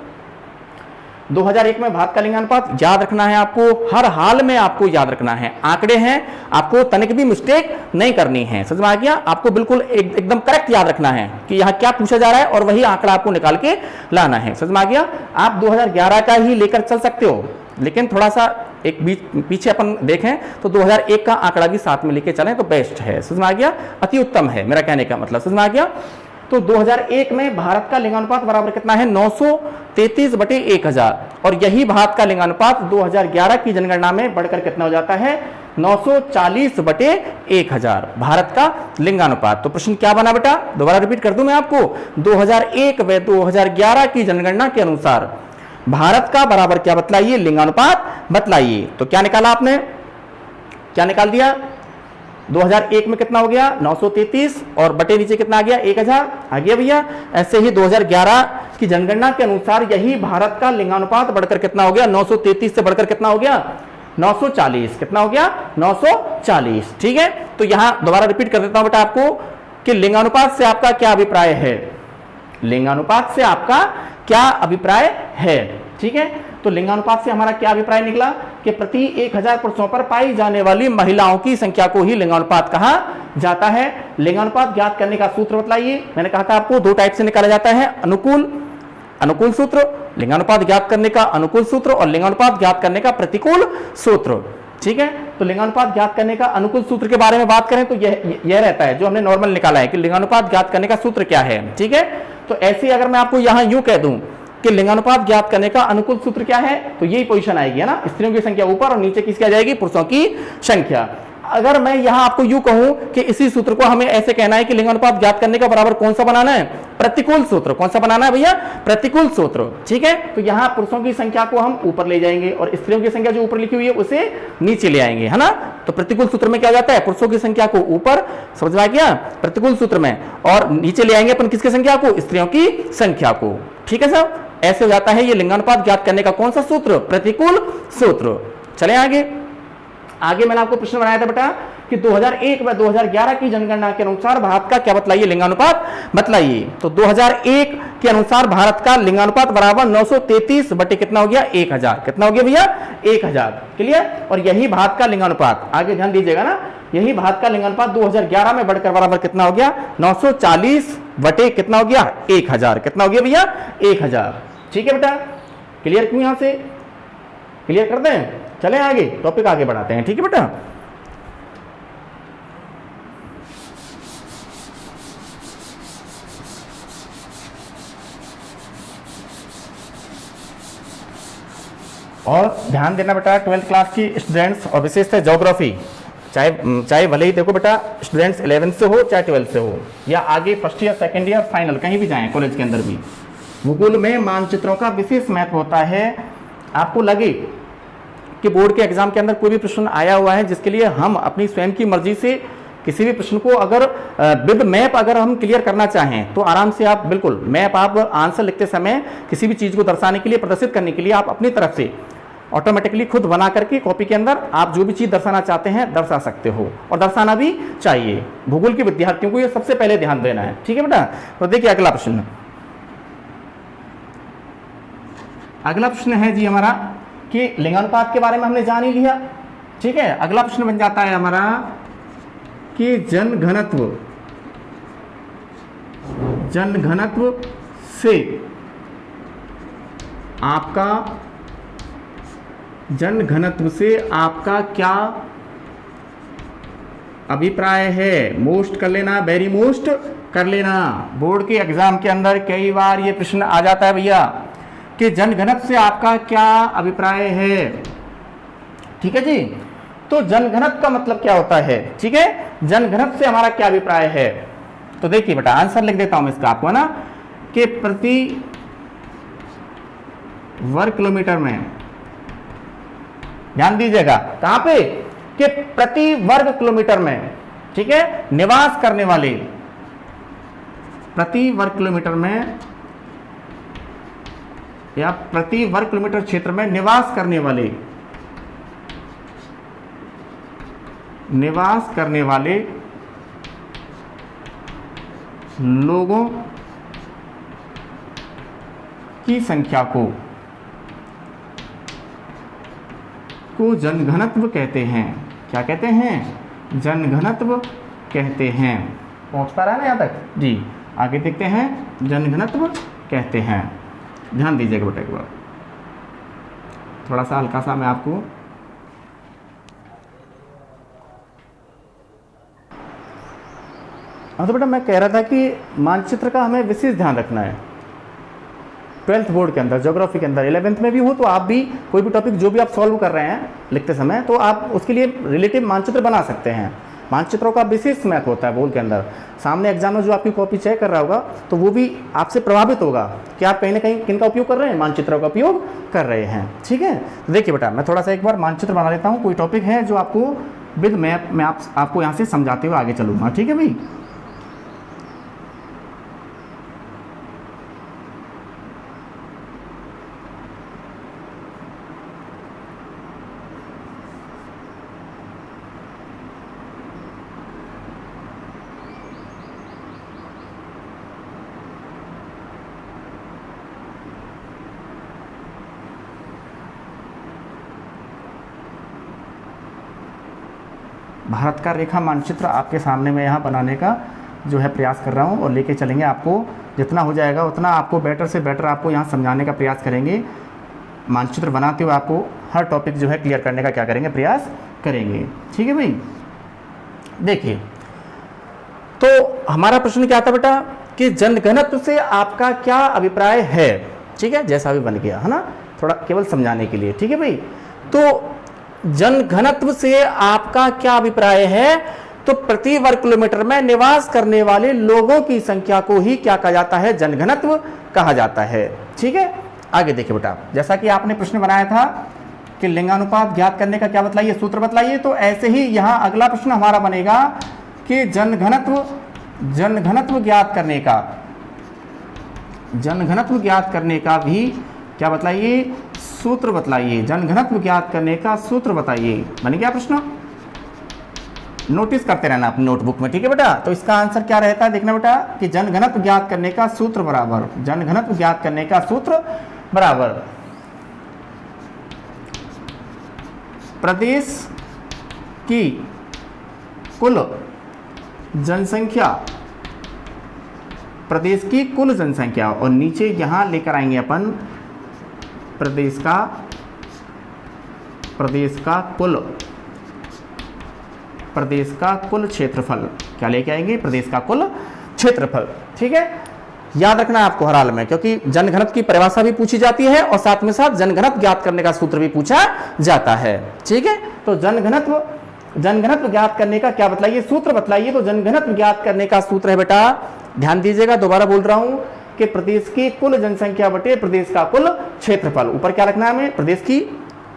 2001 में भारत का लिंगानुपात याद रखना है आपको, हर हाल में आपको याद रखना है। आंकड़े हैं, आपको तनिक भी मिस्टेक नहीं करनी है। समझ में आ गया? आपको बिल्कुल एकदम करेक्ट याद रखना है कि यहाँ क्या पूछा जा रहा है और वही आंकड़ा आपको निकाल के लाना है। समझ में आ गया? आप 2011 का ही लेकर चल सकते हो, लेकिन थोड़ा सा एक पीछे अपन देखें तो 2001 का आंकड़ा भी साथ में लेके चलें तो बेस्ट है। समझ में आ गया? अति उत्तम है मेरा कहने का मतलब। समझ में आ गया? तो 2001 में भारत का लिंगानुपात बराबर कितना है? 933/1000। और यही भारत का लिंगानुपात 2011 की जनगणना में बढ़कर कितना हो जाता है? 940/1000 भारत का लिंगानुपात। तो प्रश्न क्या बना बेटा? दोबारा रिपीट कर दूं मैं आपको, 2001 व 2011 की जनगणना के अनुसार भारत का बराबर क्या बतलाइए? लिंगानुपात बतलाइए। तो क्या निकाला आपने? क्या निकाल दिया? 2001 में कितना हो गया? 933 और बटे नीचे कितना आ गया? 1000 आ गया भैया। ऐसे ही 2011 की जनगणना के अनुसार यही भारत का लिंगानुपात बढ़कर कितना हो गया? 933 से बढ़कर कितना हो गया? 940। कितना हो गया? 40। ठीक है, तो यहां दोबारा रिपीट कर देता हूं बेटा आपको कि लिंगानुपात से आपका क्या अभिप्राय है, लिंगानुपात से आपका क्या अभिप्राय है। ठीक है, तो लिंगानुपात से हमारा क्या अभिप्राय निकला कि प्रति 1000 पुरुषों पर पाई जाने वाली महिलाओं की संख्या को ही लिंगानुपात कहा जाता है। लिंगानुपात ज्ञात करने का सूत्र बताइए। मैंने कहा था आपको दो टाइप से निकाला जाता है, अनुकूल सूत्र, लिंगानुपात ज्ञात करने का अनुकूल सूत्र और लिंगानुपात ज्ञात करने का प्रतिकूल सूत्र। ठीक है, तो लिंगानुपात ज्ञात करने का अनुकूल सूत्र के बारे में बात करें तो यह रहता है जो हमने नॉर्मल निकाला है कि लिंगानुपात ज्ञात करने का सूत्र क्या है। ठीक है, तो ऐसे अगर मैं आपको यहां यूं कह दूं कि लिंगानुपात ज्ञात करने का अनुकूल सूत्र क्या है, तो यही पोजीशन आएगी, है ना, स्त्रियों की संख्या ऊपर और नीचे किसकी आ जाएगी, पुरुषों की संख्या। अगर मैं यहां आपको यूं कहूं कि इसी सूत्र को हमें ऐसे कहना है कि लिंगानुपात ज्ञात करने का बराबर कौन सा बनाना है, प्रतिकूल सूत्र। कौन सा बनाना है भैया, प्रतिकूल सूत्र। ठीक है, तो यहां पुरुषों की संख्या को हम ऊपर ले जाएंगे और स्त्रियों की संख्या जो ऊपर लिखी हुई है उसे नीचे ले आएंगे, है ना। तो प्रतिकूल सूत्र में क्या जाता है, पुरुषों की संख्या को ऊपर, समझ में आ गया, प्रतिकूल सूत्र में, और नीचे ले आएंगे अपन किसकी संख्या को, स्त्रियों की संख्या को। ठीक है साहब, ऐसे हो जाता है ये लिंगानुपात ज्ञात करने का कौन सा सूत्र, प्रतिकूल सूत्र। चले आगे मैंने आपको प्रश्न बनाया था बेटा कि 2001 व 2011 की जनगणना के अनुसार भारत का क्या बतलाइए, लिंगानुपात बतलाइए। तो 2001 के अनुसार भारत का लिंगानुपात बराबर 933 बटे कितना हो गया, 1000। कितना हो गया भैया, 1000। क्लियर, और यही भारत का लिंगानुपात, आगे ध्यान दीजिएगा ना, यही भारत का लिंगानुपात 2011 में बढ़कर बराबर कितना हो गया, 940 बटे कितना हो गया, 1000। कितना हो गया भैया, 1000। ठीक है बेटा, क्लियर क्यों, यहां से क्लियर करते हैं। चलें आगे, टॉपिक आगे बढ़ाते हैं। ठीक है बेटा, और ध्यान देना बेटा 12th क्लास की स्टूडेंट्स, और विशेषतः ज्योग्राफी, चाहे भले ही देखो बेटा स्टूडेंट्स 11th से हो चाहे 12th से हो या आगे first year, second year, final कहीं भी जाएं कॉलेज के अंदर भी, भूगोल में मानचित्रों का विशेष महत्व होता है। आपको लगे कि बोर्ड के एग्जाम के अंदर कोई भी प्रश्न आया हुआ है जिसके लिए हम अपनी स्वयं की मर्जी से किसी भी प्रश्न को अगर विद मैप अगर हम क्लियर करना चाहें तो आराम से आप बिल्कुल मैप, आप आंसर लिखते समय किसी भी चीज को दर्शाने के लिए, प्रदर्शित करने के लिए आप अपनी तरफ से ऑटोमेटिकली खुद बना करके कॉपी के अंदर आप जो भी चीज दर्शाना चाहते हैं दर्शा सकते हो, और दर्शाना भी चाहिए। भूगोल के विद्यार्थियों को ये सबसे पहले ध्यान देना है। ठीक है बेटा, तो देखिए अगला प्रश्न, अगला प्रश्न है जी हमारा कि लिंगानुपात के बारे में हमने जान ही लिया। ठीक है, अगला प्रश्न बन जाता है हमारा कि जनघनत्व से आपका क्या अभिप्राय है। मोस्ट कर लेना, वेरी मोस्ट कर लेना। बोर्ड के एग्जाम के अंदर कई बार ये प्रश्न आ जाता है भैया कि जनघनत्व से आपका क्या अभिप्राय है। ठीक है जी, तो जनघनत्व का मतलब क्या होता है। ठीक है, जनघनत्व से हमारा क्या अभिप्राय है। तो देखिए बेटा आंसर लिख देता हूं मैं इसका आपको, है ना, कि प्रति वर्ग किलोमीटर में, ध्यान दीजिएगा कहां पे, कि प्रति वर्ग किलोमीटर में, ठीक है, निवास करने वाले, प्रति वर्ग किलोमीटर में या प्रति वर्ग किलोमीटर क्षेत्र में निवास करने वाले लोगों की संख्या को जनघनत्व कहते हैं। क्या कहते हैं, जनघनत्व कहते हैं। पहुंच पा रहा है ना यहां तक जी, आगे देखते हैं, जनघनत्व कहते हैं। ध्यान दीजिएगा बेटा एक बार, थोड़ा सा हल्का सा मैं आपको तो बेटा मैं कह रहा था कि मानचित्र का हमें विशेष ध्यान रखना है 12th बोर्ड के अंदर, ज्योग्राफी के अंदर। 11th में भी हो तो आप भी कोई भी टॉपिक जो भी आप सॉल्व कर रहे हैं लिखते समय, तो आप उसके लिए रिलेटिव मानचित्र बना सकते हैं। मानचित्रों का विशेष महत्व होता है बोर्ड के अंदर। सामने एग्जाम में जो आपकी कॉपी चेक कर रहा होगा तो वो भी आपसे प्रभावित होगा कि आप कहीं ना कहीं किन का उपयोग कर रहे हैं, मानचित्रों का उपयोग कर रहे हैं। ठीक है, तो देखिए बेटा मैं थोड़ा सा एक बार मानचित्र बना लेता हूँ। कोई टॉपिक है जो आपको विद मैप में आपको यहाँ से समझाते हुए आगे चलूँगा। ठीक है भाई, भारत का रेखा मानचित्र आपके सामने मैं यहाँ बनाने का जो है प्रयास कर रहा हूँ और लेके चलेंगे। आपको जितना हो जाएगा उतना आपको बेटर से बेटर आपको यहाँ समझाने का प्रयास करेंगे। मानचित्र बनाते हुए आपको हर टॉपिक जो है क्लियर करने का क्या करेंगे, प्रयास करेंगे। ठीक है भाई। देखिए, तो हमारा प्रश्न क्या था बेटा कि जनघनत्व से आपका क्या अभिप्राय है। ठीक है, जैसा भी बन गया है ना, थोड़ा केवल समझाने के लिए। ठीक है भाई। तो जनघनत्व से आपका क्या अभिप्राय है, तो प्रति वर्ग किलोमीटर में निवास करने वाले लोगों की संख्या को ही क्या कहा जाता है, जनघनत्व कहा जाता है। ठीक है, आगे देखिए बेटा, जैसा कि आपने प्रश्न बनाया था कि लिंगानुपात ज्ञात करने का क्या बतलाइए, सूत्र बतलाइए, तो ऐसे ही यहां अगला प्रश्न हमारा बनेगा कि जनघनत्व ज्ञात करने का भी क्या बतलाइए, सूत्र बतलाइए। जनघनत्व ज्ञात करने का सूत्र बताइए। बन गया प्रश्न, नोटिस करते रहना अपनी नोटबुक में। ठीक है बेटा। तो इसका आंसर क्या रहता है, देखना बेटा कि जनघनत्व ज्ञात करने का सूत्र बराबर, जनघनत्व ज्ञात करने का सूत्र बराबर प्रदेश की कुल जनसंख्या, प्रदेश की कुल जनसंख्या, और नीचे यहां लेकर आएंगे अपन प्रदेश का कुल क्षेत्रफल। क्या लेके आएंगे, प्रदेश का कुल क्षेत्रफल। ठीक है, याद रखना है आपको हर हाल में, क्योंकि जनघनत्व की परिभाषा भी पूछी जाती है और साथ में साथ जनघनत्व ज्ञात करने का सूत्र भी पूछा जाता है। ठीक है, तो जनघनत्व ज्ञात करने का क्या बतलाइए, सूत्र बतलाइए। तो जनघनत्व ज्ञात करने का सूत्र है बेटा, ध्यान दीजिएगा, दोबारा बोल रहा हूं कि प्रदेश की कुल जनसंख्या बटे प्रदेश का कुल क्षेत्रफल। ऊपर क्या रखना है हमें, प्रदेश की,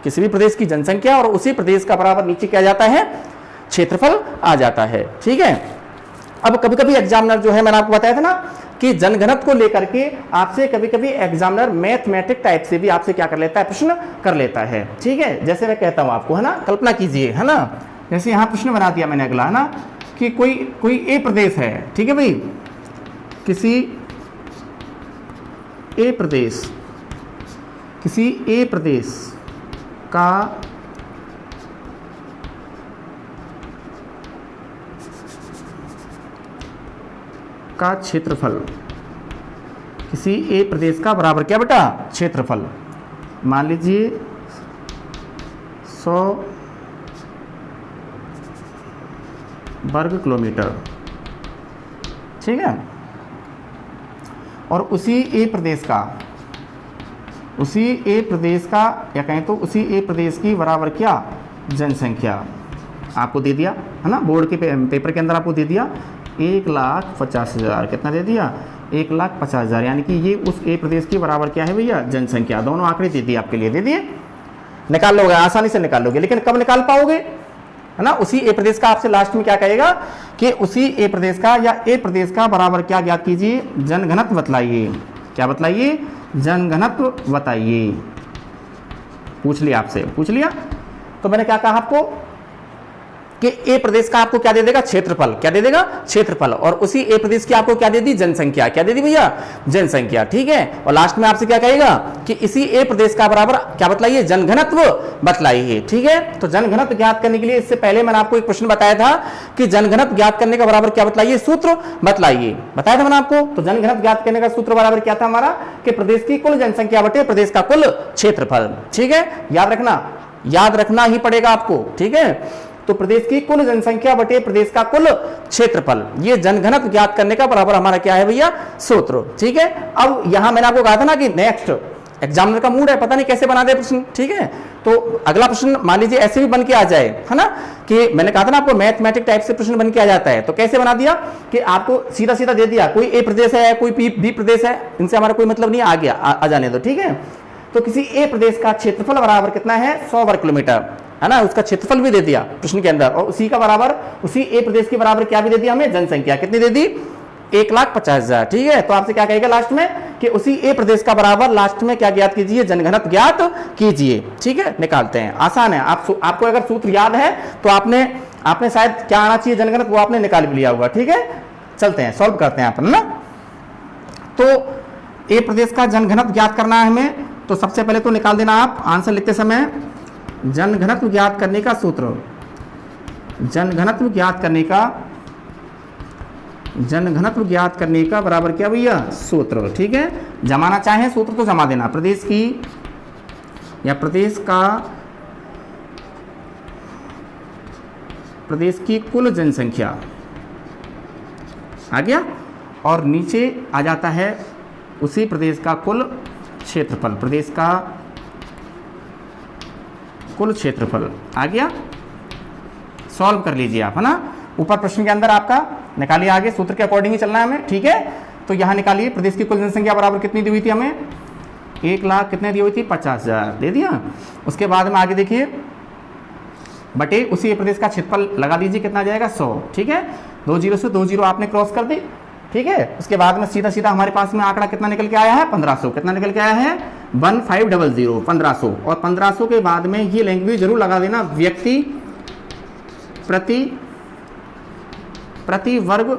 किसी भी प्रदेश की जनसंख्या और उसी प्रदेश का बराबर नीचे क्या जाता है, क्षेत्रफल आ जाता है। ठीक है। अब कभी कभी एग्जामिनर जो है, मैंने आपको बताया था ना कि जनघनत्व को लेकर के आपसे कभी कभी एग्जामिनर मैथमेटिक टाइप से भी आपसे क्या कर लेता है, प्रश्न कर लेता है। ठीक है, जैसे मैं कहता हूं आपको, है ना, कल्पना कीजिए, है ना, जैसे यहां प्रश्न बना दिया मैंने अगला, है ना, कि कोई ए प्रदेश है। ठीक है भाई, किसी ए प्रदेश का क्षेत्रफल, किसी ए प्रदेश का बराबर क्या बेटा, क्षेत्रफल। मान लीजिए 100 वर्ग किलोमीटर। ठीक है, और उसी ए प्रदेश का या कहें तो उसी ए प्रदेश की बराबर क्या, जनसंख्या आपको दे दिया, है ना, बोर्ड के पेपर के अंदर आपको दे दिया 1,50,000। कितना दे दिया, 1,50,000, यानी कि ये उस ए प्रदेश की बराबर क्या है भैया, जनसंख्या। दोनों आंकड़े दे दिए आपके लिए, दे दिए, निकाल लोगे, आसानी से निकाल लोगे। लेकिन कब निकाल पाओगे, है ना, उसी ए प्रदेश का आपसे लास्ट में क्या कहेगा कि उसी ए प्रदेश का या ए प्रदेश का बराबर क्या ज्ञात कीजिए, जनघनत्व बतलाइए। क्या बतलाइए, जनघनत्व बताइए। पूछ लिया आपसे, पूछ लिया। तो मैंने क्या कहा आपको कि ए प्रदेश का आपको क्या दे देगा, क्षेत्रफल। क्या दे देगा, क्षेत्रफल। और उसी ए प्रदेश की आपको क्या दे दी, जनसंख्या। क्या दे दी भैया, जनसंख्या। ठीक है, और लास्ट में आपसे क्या कहेगा कि इसी ए प्रदेश का बराबर क्या बतलाइए, जनघनत्व बतलाइए। ठीक है, तो जनघनत्व ज्ञात करने के लिए इससे पहले मैंने आपको एक प्रश्न बताया था कि जनघनत्व ज्ञात करने का बराबर क्या बतलाइए, सूत्र बतलाइए। बताया था मैंने आपको। तो जनघनत्व ज्ञात करने का सूत्र बराबर क्या था हमारा, कि प्रदेश की कुल जनसंख्या बटे प्रदेश का कुल क्षेत्रफल। ठीक है, याद रखना ही पड़ेगा आपको। ठीक है, तो प्रदेश की कुल जनसंख्या बटे प्रदेश का कुल क्षेत्रफल, ये जनघनत्व ज्ञात करने का बराबर हमारा क्या है भैया, सूत्र। ठीक है, अब यहां मैंने आपको कहा था ना कि नेक्स्ट एग्जामिनर का मूड है, पता नहीं कैसे बना दे प्रश्न। ठीक है, तो अगला प्रश्न मान लीजिए ऐसे भी बन के आ जाए, है ना, कि मैंने कहा था ना आपको मैथमेटिक टाइप से प्रश्न बन के आ जाता है। तो कैसे बना दिया कि आपको सीधा सीधा दे दिया, कोई ए प्रदेश है, कोई बी प्रदेश है, इनसे हमारा कोई मतलब नहीं, आ गया, आ जाने दो। ठीक है, तो किसी ए प्रदेश का क्षेत्रफल बराबर कितना है, 100 वर्ग किलोमीटर, है ना, उसका क्षेत्रफल भी दे दिया प्रश्न के अंदर, और उसी का बराबर, उसी ए प्रदेश के बराबर क्या भी दे दिया हमें, जनसंख्या। कितनी दे दी, 1,50,000। ठीक है, तो आपसे क्या कहेगा लास्ट में कि उसी ए प्रदेश का बराबर लास्ट में क्या ज्ञात कीजिए, जनघनत्व ज्ञात कीजिए। ठीक है, निकालते हैं, आसान है। आपको अगर सूत्र याद है तो आपने शायद क्या आना चाहिए, जनघनत्व, वो आपने निकाल भी लिया होगा। ठीक है, चलते हैं, सॉल्व करते हैं अपन ना। तो ए प्रदेश का जनघनत्व ज्ञात करना है हमें, तो सबसे पहले तो निकाल देना आप आंसर लिखते समय, जनघनत्व ज्ञात करने का सूत्र, जनघनत्व ज्ञात करने का बराबर क्या भैया, सूत्र। ठीक है, जमाना चाहे सूत्र तो जमा देना। प्रदेश की या प्रदेश की कुल जनसंख्या आ गया, और नीचे आ जाता है उसी प्रदेश का कुल क्षेत्रफल, प्रदेश का कुल क्षेत्रफल आ गया। सॉल्व कर लीजिए आप, है ना। ऊपर प्रश्न के अंदर आपका निकालिए, आगे सूत्र के अकॉर्डिंग ही चलना है हमें। ठीक है, तो यहाँ निकालिए प्रदेश की कुल जनसंख्या बराबर कितनी दी हुई थी हमें, 1,00,000 कितने दी हुई थी, 50,000 दे दिया। उसके बाद में आगे देखिए बटे उसी प्रदेश का क्षेत्रफल लगा दीजिए, कितना जाएगा 100। ठीक है, 2 0 से 2 0 आपने क्रॉस कर दी। ठीक है, उसके बाद में सीधा सीधा हमारे पास में आंकड़ा कितना निकल के आया है, 1500। कितना निकल के आया है, 1500, 1500। और 1500 के बाद में ये लैंग्वेज जरूर लगा देना, व्यक्ति प्रति वर्ग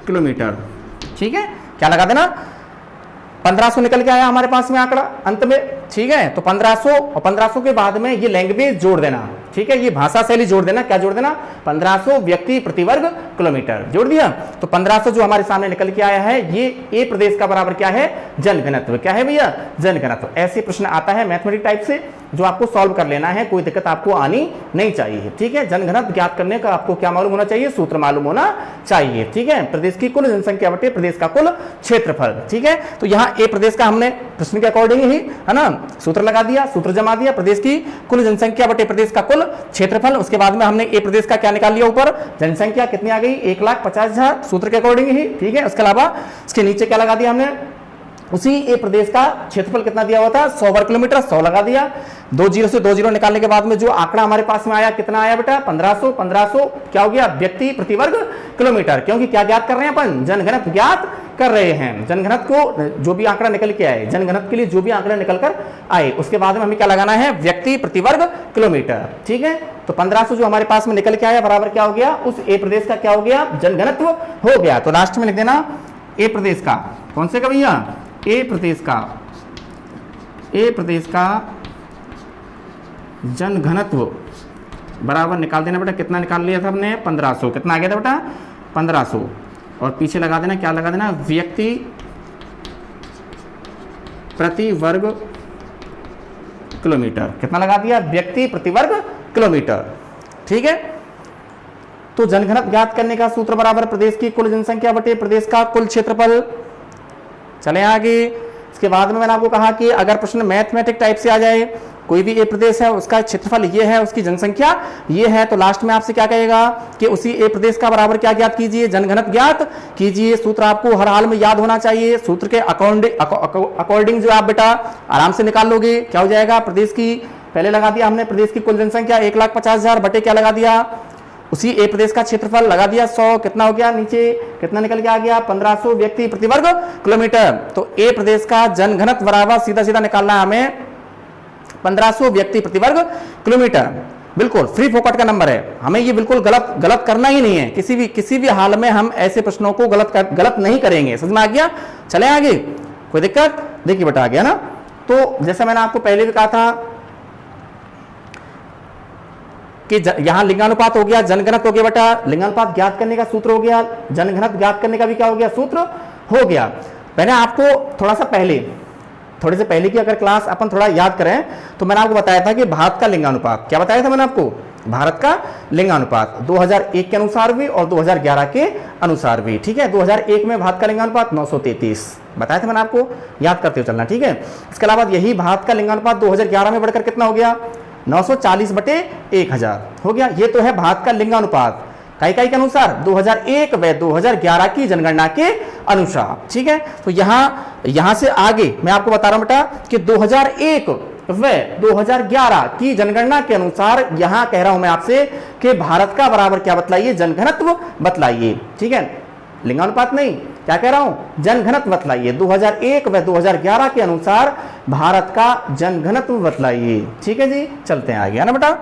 किलोमीटर। ठीक है, क्या लगा देना, 1500 निकल के आया हमारे पास में आंकड़ा अंत में। ठीक है, तो 1500 और 1500 के बाद में ये लैंग्वेज जोड़ देना। ठीक है, ये भाषा शैली जोड़ देना। क्या जोड़ देना, 1500 व्यक्ति प्रति वर्ग किलोमीटर जोड़ दिया। तो 1500 जो हमारे सामने निकल के आया है, ये ए प्रदेश का बराबर क्या है, जनघनत्व। क्या है भैया, जनघनत्व। ऐसे प्रश्न आता है मैथमेटिक टाइप से, जो आपको सॉल्व कर लेना है, कोई दिक्कत आपको आनी नहीं चाहिए। ठीक है, जनघनत्व ज्ञात करने का आपको क्या मालूम होना चाहिए, सूत्र मालूम होना चाहिए। ठीक है, प्रदेश की कुल जनसंख्या बटे प्रदेश का कुल क्षेत्रफल। ठीक है, तो यहाँ ए प्रदेश का हमने प्रश्न के अकॉर्डिंग ही, है ना, सूत्र लगा दिया, सूत्र जमा दिया, प्रदेश की कुल जनसंख्या बटे प्रदेश का कुल क्षेत्रफल। उसके बाद में हमने ए प्रदेश का क्या निकाल लिया, ऊपर जनसंख्या कितनी आ गई, 1,50,000 सूत्र के अकॉर्डिंग ही। ठीक है, उसके अलावा इसके नीचे क्या लगा दिया हमने, उसी ए प्रदेश का क्षेत्रफल कितना दिया हुआ था, 100 वर्ग किलोमीटर, 100 लगा दिया। 2 0 से 2 0 निकालने के बाद में जो आंकड़ा हमारे पास में आया, कितना आया बेटा, 1500। 1500 क्या हो गया, व्यक्ति प्रति वर्ग किलोमीटर, क्योंकि क्या ज्ञात कर रहे हैं अपन, जनघनत्व ज्ञात कर रहे हैं। जनघनत्व को जो भी आंकड़ा निकल के आए, जनघनत्व के लिए जो भी आंकड़ा निकल कर आए, उसके बाद में हमें क्या लगाना है, व्यक्ति प्रति वर्ग किलोमीटर। ठीक है, तो 1500 जो हमारे पास में निकल के आया बराबर क्या हो गया, उस ए प्रदेश का क्या हो गया, जनघनत्व हो गया। तो लास्ट में लिख देना ए प्रदेश का, कौन से का भैया, ए प्रदेश का जनघनत्व बराबर निकाल देना बेटा, कितना निकाल लिया था हमने, 1500। कितना आ गया था बेटा, 1500। और पीछे लगा देना, क्या लगा देना, व्यक्ति प्रति वर्ग किलोमीटर। कितना लगा दिया, व्यक्ति प्रति वर्ग किलोमीटर। ठीक है, तो जनघनत्व ज्ञात करने का सूत्र बराबर प्रदेश की कुल जनसंख्या बटे प्रदेश का कुल क्षेत्रफल। चले आगे। इसके बाद में मैंने आपको कहा कि अगर प्रश्न मैथमेटिक टाइप से आ जाए, कोई भी ए प्रदेश है, उसका क्षेत्रफल ये है, उसकी जनसंख्या ये है, तो लास्ट में आपसे क्या कहेगा कि उसी ए प्रदेश का बराबर क्या ज्ञात कीजिए, जनघनत्व ज्ञात कीजिए। सूत्र आपको हर हाल में याद होना चाहिए। सूत्र के अकॉर्डिंग जो आप बेटा आराम से निकाल लोगे, क्या हो जाएगा, प्रदेश की पहले लगा दिया हमने, प्रदेश की कुल जनसंख्या 1,50,000 बटे क्या लगा दिया, उसी ए प्रदेश का क्षेत्रफल लगा दिया 100। कितना हो गया, नीचे कितना निकल के आ गया, 1500 व्यक्ति प्रति वर्ग किलोमीटर। तो ए प्रदेश का जनघनत्व बराबर सीधा सीधा निकालना है हमें 1500 व्यक्ति प्रति वर्ग किलोमीटर। बिल्कुल फ्री फोकट का नंबर है, हमें ये बिल्कुल गलत करना ही नहीं है। किसी भी हाल में हम ऐसे प्रश्नों को गलत नहीं करेंगे। समझ में आ गया, चले आगे, कोई दिक्कत, देखिए बेटा आ गया ना। तो जैसे मैंने आपको पहले भी कहा था कि यहां लिंगानुपात हो गया, जनघनत्व हो गया बेटा, लिंगानुपात ज्ञात करने का सूत्र हो गया, जनघनत्व ज्ञात करने का भी क्या हो गया, सूत्र हो गया। मैंने आपको थोड़े से पहले की अगर क्लास अपन थोड़ा याद करें तो मैंने आपको बताया था कि भारत का लिंगानुपात, क्या बताया था मैंने आपको, भारत का लिंगानुपात 2001 के अनुसार भी और 2011 के अनुसार भी। ठीक है, 2001 में भारत का लिंगानुपात 933 बताया था मैंने आपको, याद करते हुए चलना। ठीक है, इसके अलावा यही भारत का लिंगानुपात 2011 में बढ़कर कितना हो गया, 940 बटे 1000 हो गया। ये तो है भारत का लिंगानुपात कई के अनुसार, 2001 व 2011 की जनगणना के अनुसार। ठीक है, तो यहां से आगे मैं आपको बता रहा हूं बेटा कि 2001 व 2011 की जनगणना के अनुसार यहां कह रहा हूं मैं आपसे कि भारत का बराबर क्या बतलाइए, जनघनत्व बतलाइए। ठीक है, लिंगानुपात नहीं, क्या कह रहा हूं, जनघनत्व बतलाइए। 2001 व 2011 के अनुसार भारत का जनघनत्व बतलाइए। ठीक है जी, चलते हैं आगे, है ना बेटा।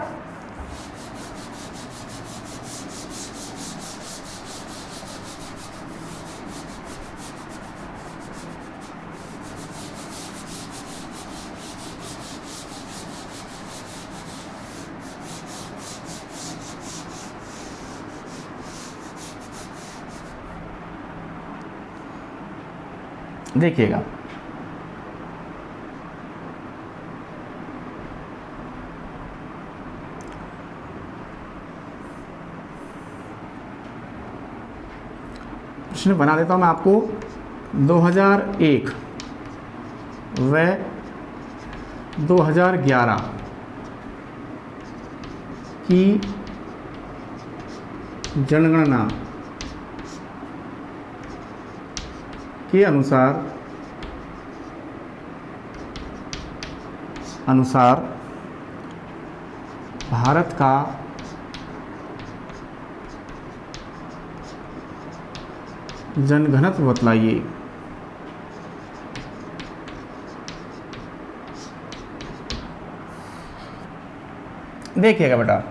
देखिएगा, प्रश्न बना देता हूं मैं आपको। 2001 व 2011 की जनगणना के अनुसार भारत का जनघनत्व बतलाइए। देखिएगा बेटा,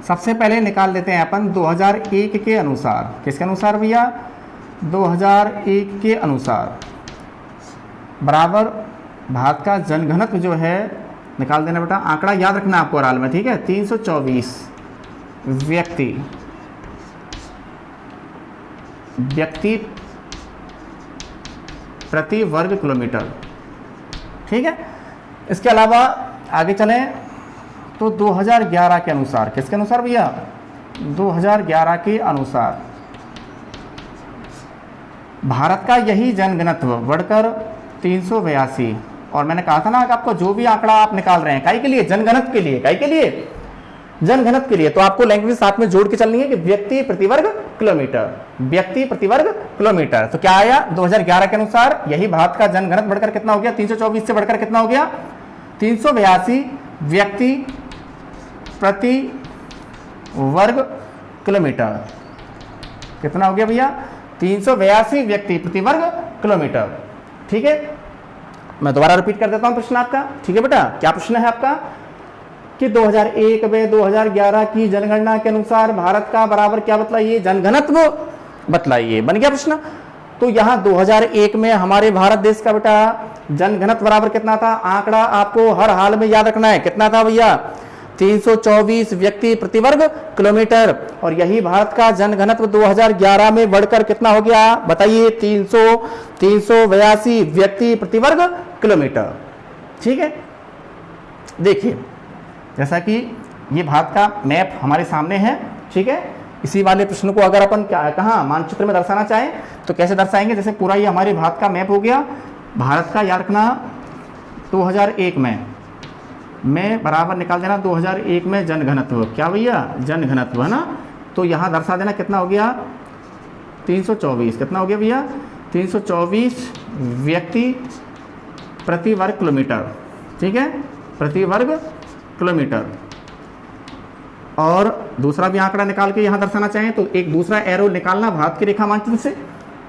सबसे पहले निकाल लेते हैं अपन 2001 के अनुसार। किसके अनुसार भैया? 2001 के अनुसार बराबर भारत का जनघनत्व जो है निकाल देना बेटा। आंकड़ा याद रखना आपको हाल में, ठीक है? 324 व्यक्ति प्रति वर्ग किलोमीटर, ठीक है? इसके अलावा आगे चलें तो 2011 के अनुसार, किसके अनुसार भैया? 2011 के अनुसार भारत का यही जनघनत्व बढ़कर 382। और मैंने कहा था ना कि आपको जो भी आंकड़ा आप निकाल रहे हैं, काहे के लिए? जनघनत्व के लिए। काहे के लिए? जनघनत्व के लिए। तो आपको लैंग्वेज साथ में जोड़ के चलनी है कि व्यक्ति प्रति वर्ग किलोमीटर, व्यक्ति प्रति वर्ग किलोमीटर। तो क्या आया? 2011 के अनुसार यही भारत का जनघनत्व बढ़कर कितना हो गया? 324 से बढ़कर कितना हो गया? 382 व्यक्ति प्रति वर्ग किलोमीटर। कितना हो गया भैया? 382 व्यक्ति प्रति वर्ग किलोमीटर, ठीक है? मैं दोबारा रिपीट कर देता हूं प्रश्न आपका, ठीक है बेटा? क्या प्रश्न है आपका? कि 2001 में 2011 की जनगणना के अनुसार भारत का बराबर क्या बतलाइए? जनघनत्व बतलाइए। बन गया प्रश्न? तो यहां 2001 में हमारे भारत देश का बेटा जनघनत्व बराबर कितना था? आंकड़ा आपको हर हाल में याद रखना है। कितना था भैया? 324 व्यक्ति प्रति वर्ग किलोमीटर। और यही भारत का जनघनत्व 2011 में बढ़कर कितना हो गया? बताइए। 382 व्यक्ति प्रति वर्ग किलोमीटर, ठीक है? देखिए, जैसा कि ये भारत का मैप हमारे सामने है, ठीक है? इसी वाले प्रश्न को अगर अपन कहाँ मानचित्र में दर्शाना चाहें तो कैसे दर्शाएंगे? जैसे पूरा ये हमारे भारत का मैप हो गया। भारत का याद रखना 2001 में बराबर निकाल देना 2001 में जनघनत्व। क्या भैया? जनघनत्व, है ना? तो यहाँ दर्शा देना कितना हो गया? 324। कितना हो गया भैया? 324 व्यक्ति प्रति वर्ग किलोमीटर, ठीक है? प्रति वर्ग किलोमीटर। और दूसरा भी आंकड़ा निकाल के यहाँ दर्शाना चाहें तो एक दूसरा एरो निकालना भारत की रेखा मानचित्र से,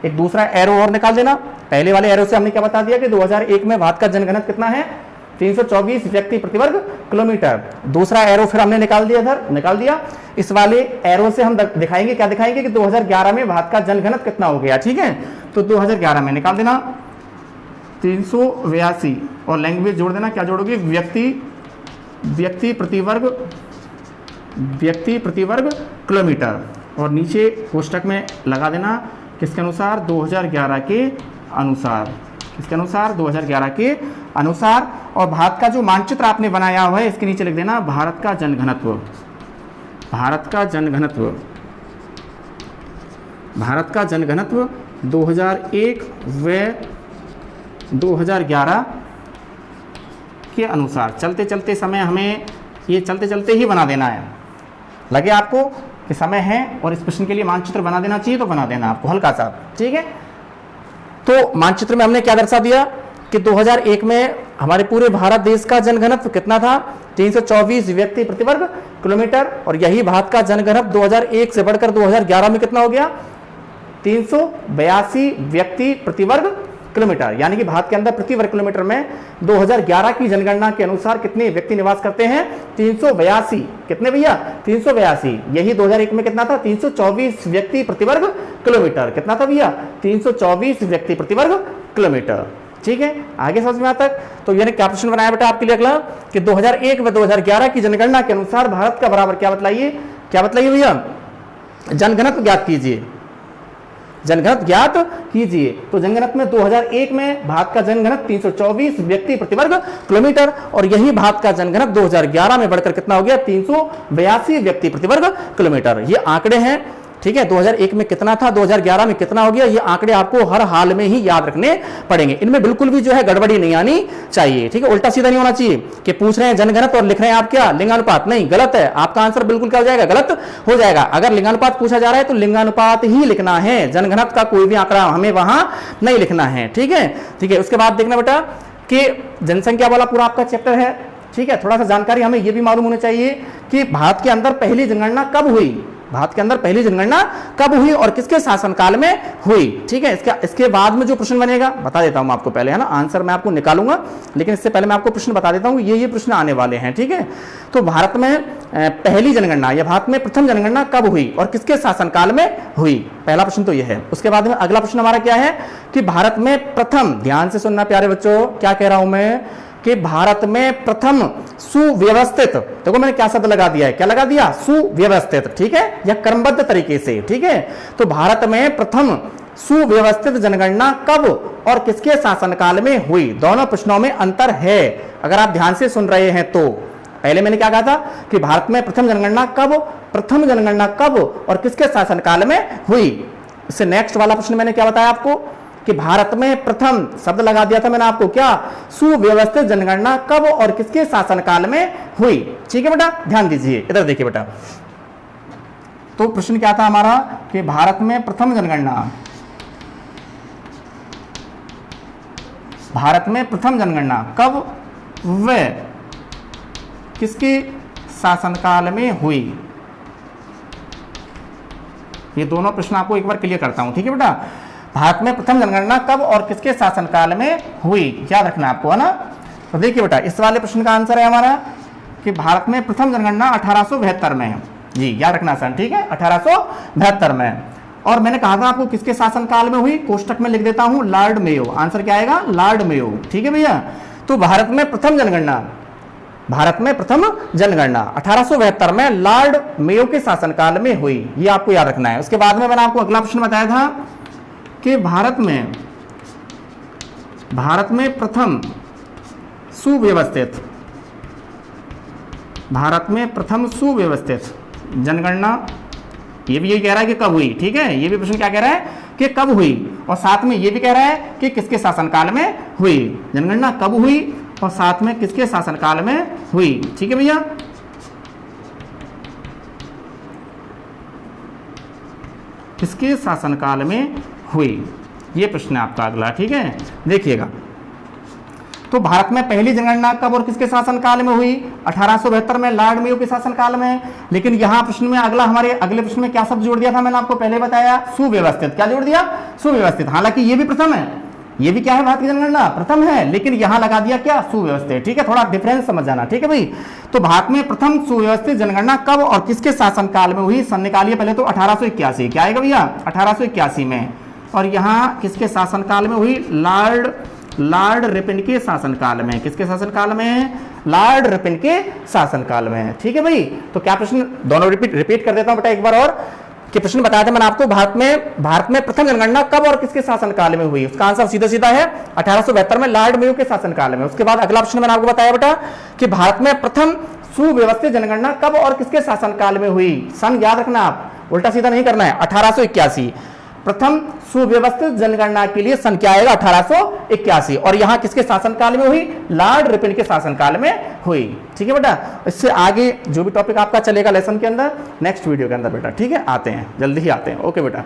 एक दूसरा एरो और निकाल देना। पहले वाले एरो से हमने क्या बता दिया कि 2001 में भारत का जनघनत्व कितना है? 324 व्यक्ति प्रति वर्ग किलोमीटर। दूसरा एरो फिर हमने निकाल दिया, इधर निकाल दिया। इस वाले एरो से हम दिखाएंगे, क्या दिखाएंगे? कि 2011 में भारत का जनघनत्व कितना हो गया, ठीक है? तो 2011 में निकाल देना 382 और लैंग्वेज जोड़ देना। क्या जोड़ोगे? व्यक्ति प्रति वर्ग किलोमीटर। और नीचे कोष्टक में लगा देना किसके अनुसार? 2011 के अनुसार। किसके अनुसार? 2011 के अनुसार। और भारत का जो मानचित्र आपने बनाया हुआ है इसके नीचे लिख देना भारत का जनघनत्व। भारत का जनघनत्व, भारत का जनघनत्व 2001 व 2011 के अनुसार। चलते चलते समय हमें ये चलते चलते ही बना देना है। लगे आपको कि समय है और इस प्रश्न के लिए मानचित्र बना देना चाहिए तो बना देना आपको हल्का सा, ठीक है? तो मानचित्र में हमने क्या दर्शा दिया कि 2001 में हमारे पूरे भारत देश का जनघनत्व कितना था? 324 व्यक्ति प्रति वर्ग किलोमीटर। और यही भारत का जनघनत्व 2001 से बढ़कर 2011 में कितना हो गया? 382 व्यक्ति प्रति वर्ग किलोमीटर। यानी कि भारत के अंदर प्रति वर्ग किलोमीटर में 2011 की जनगणना के अनुसार कितने व्यक्ति निवास करते हैं? 382। कितने भैया? 382। यही 2001 में कितना था? 324 व्यक्ति प्रति वर्ग किलोमीटर। कितना था भैया? 324 व्यक्ति प्रति वर्ग किलोमीटर, ठीक है? आगे समझ में आता है? तो यानी क्या प्रश्न बनाया बेटा आपके लिए अगला कि 2001 व 2011 की जनगणना के अनुसार भारत का बराबर क्या बतलाइए? क्या बतलाइए भैया? जनघनत्व ज्ञात कीजिए। जनघनत्व ज्ञात कीजिए। तो जनगणत में 2001 में भारत का जनघनत्व 324 व्यक्ति प्रति वर्ग किलोमीटर, और यही भारत का जनघनत्व 2011 में बढ़कर कितना हो गया, 382 व्यक्ति प्रति वर्ग किलोमीटर। ये आंकड़े हैं, ठीक है। 2001 में कितना था, 2011 में कितना हो गया, ये आंकड़े आपको हर हाल में ही याद रखने पड़ेंगे। इनमें बिल्कुल भी जो है गड़बड़ी नहीं आनी चाहिए, ठीक है। उल्टा सीधा नहीं होना चाहिए कि पूछ रहे हैं जनघनत्व और लिख रहे हैं आप क्या, लिंगानुपात। नहीं, गलत है, आपका आंसर बिल्कुल क्या हो जाएगा, गलत हो जाएगा। अगर लिंगानुपात पूछा जा रहा है तो लिंगानुपात ही लिखना है, जनघनत्व का कोई भी आंकड़ा हमें वहां नहीं लिखना है, ठीक है, ठीक है। उसके बाद देखना बेटा कि जनसंख्या वाला पूरा आपका चैप्टर है, ठीक है। थोड़ा सा जानकारी हमें यह भी मालूम होनी चाहिए कि भारत के अंदर पहली जनगणना कब हुई, भारत के अंदर पहली जनगणना कब हुई और किसके शासनकाल में हुई, ठीक है। इसके बाद में जो प्रश्न बनेगा बता देता हूं आपको पहले, है ना, आंसर मैं आपको निकालूंगा, लेकिन इससे पहले मैं आपको प्रश्न बता देता हूं, ये प्रश्न आने वाले हैं, ठीक है। तो भारत में पहली जनगणना या भारत में प्रथम जनगणना कब हुई और किसके शासनकाल में हुई, पहला प्रश्न तो यह है। उसके बाद में अगला प्रश्न हमारा क्या है कि भारत में प्रथम, ध्यान से सुनना प्यारे बच्चों, क्या कह रहा हूं मैं कि भारत में प्रथम सुव्यवस्थित, देखो मैंने क्या शब्द लगा दिया है, क्या लगा दिया, सुव्यवस्थित, ठीक है, या क्रमबद्ध तरीके से, ठीक है। तो भारत में प्रथम सुव्यवस्थित जनगणना कब और किसके शासनकाल में हुई, दोनों प्रश्नों में अंतर है, अगर आप ध्यान से सुन रहे हैं तो। पहले मैंने क्या कहा था कि भारत में प्रथम जनगणना कब, प्रथम जनगणना कब और किसके शासनकाल में हुई। इससे नेक्स्ट वाला प्रश्न मैंने क्या बताया आपको कि भारत में प्रथम शब्द लगा दिया था मैंने आपको, क्या, सुव्यवस्थित जनगणना कब और किसके शासनकाल में हुई, ठीक है बेटा। ध्यान दीजिए, इधर देखिए बेटा। तो प्रश्न क्या था हमारा कि भारत में प्रथम जनगणना, भारत में प्रथम जनगणना कब व किसके शासनकाल में हुई। ये दोनों प्रश्न आपको एक बार क्लियर करता हूं, ठीक है बेटा। भारत में प्रथम जनगणना कब और किसके शासनकाल में हुई, याद रखना आपको, है ना। तो देखिए बेटा, इस वाले प्रश्न का आंसर है हमारा कि भारत में प्रथम जनगणना 1872 में है, जी याद रखना सर, ठीक है, 1872 में। और मैंने कहा था आपको किसके शासनकाल में हुई, कोष्टक में लिख देता हूं, लॉर्ड मेयो, आंसर क्या आएगा, लॉर्ड मेयो, ठीक है भैया। तो भारत में प्रथम जनगणना, भारत में प्रथम जनगणना 1872 में लॉर्ड मेयो के शासनकाल में हुई, ये आपको याद रखना है। उसके बाद में मैंने आपको अगला प्रश्न बताया था कि भारत में प्रथम सुव्यवस्थित, भारत में प्रथम सुव्यवस्थित जनगणना, ये भी यही कह रहा है कि कब हुई, ठीक है। ये भी प्रश्न क्या कह रहा है कि कब हुई, और साथ में ये भी कह रहा है कि किसके शासनकाल में हुई, जनगणना कब हुई और साथ में किसके शासनकाल में हुई, ठीक है भैया। किसके शासनकाल में हुई, ये प्रश्न है आपका अगला, ठीक है, देखिएगा। तो भारत में पहली जनगणना कब और किसके शासनकाल में हुई, 1872 में लॉर्ड मेयो के शासनकाल में। लेकिन यहां प्रश्न में अगला, हमारे अगले प्रश्न में क्या शब्द जोड़ दिया था मैंने आपको पहले बताया, सुव्यवस्थित, क्या जोड़ दिया, सुव्यवस्थित। हालांकि ये भी प्रथम है, ये भी क्या है, भारत की जनगणना प्रथम है, लेकिन यहां लगा दिया क्या, सुव्यवस्थित, ठीक है, थोड़ा डिफरेंस समझ जाना, ठीक है भाई। तो भारत में प्रथम सुव्यवस्थित जनगणना कब और किसके शासनकाल में हुई, सन निकालिए पहले तो 1881, क्या आएगा भैया, 1881 में। और यहां किसके शासनकाल में हुई, लॉर्ड रिपन के शासनकाल में, किसके शासनकाल में, लॉर्ड रिपन के शासनकाल में, ठीक है भाई। तो क्या प्रश्न, दोनों रिपीट कर देता हूं बेटा एक बार और, कि प्रश्न बताया था मैंने आपको भारत में प्रथम जनगणना कब और किसके शासनकाल में हुई, उसका आंसर सीधा सीधा है 1872 में लॉर्ड मेयो के शासनकाल में। उसके बाद अगला प्रश्न मैंने आपको बताया बेटा कि भारत में प्रथम सुव्यवस्थित जनगणना कब और किसके शासनकाल में हुई, सन याद रखना, आप उल्टा सीधा नहीं करना है, 1881। प्रथम सुव्यवस्थित जनगणना के लिए सन क्या आएगा, 1881, और यहां किसके शासनकाल में हुई, लॉर्ड रिपन के शासनकाल में हुई, ठीक है बेटा। इससे आगे जो भी टॉपिक आपका चलेगा लेसन के अंदर, नेक्स्ट वीडियो के अंदर बेटा, ठीक है, आते हैं, जल्दी ही आते हैं, ओके बेटा।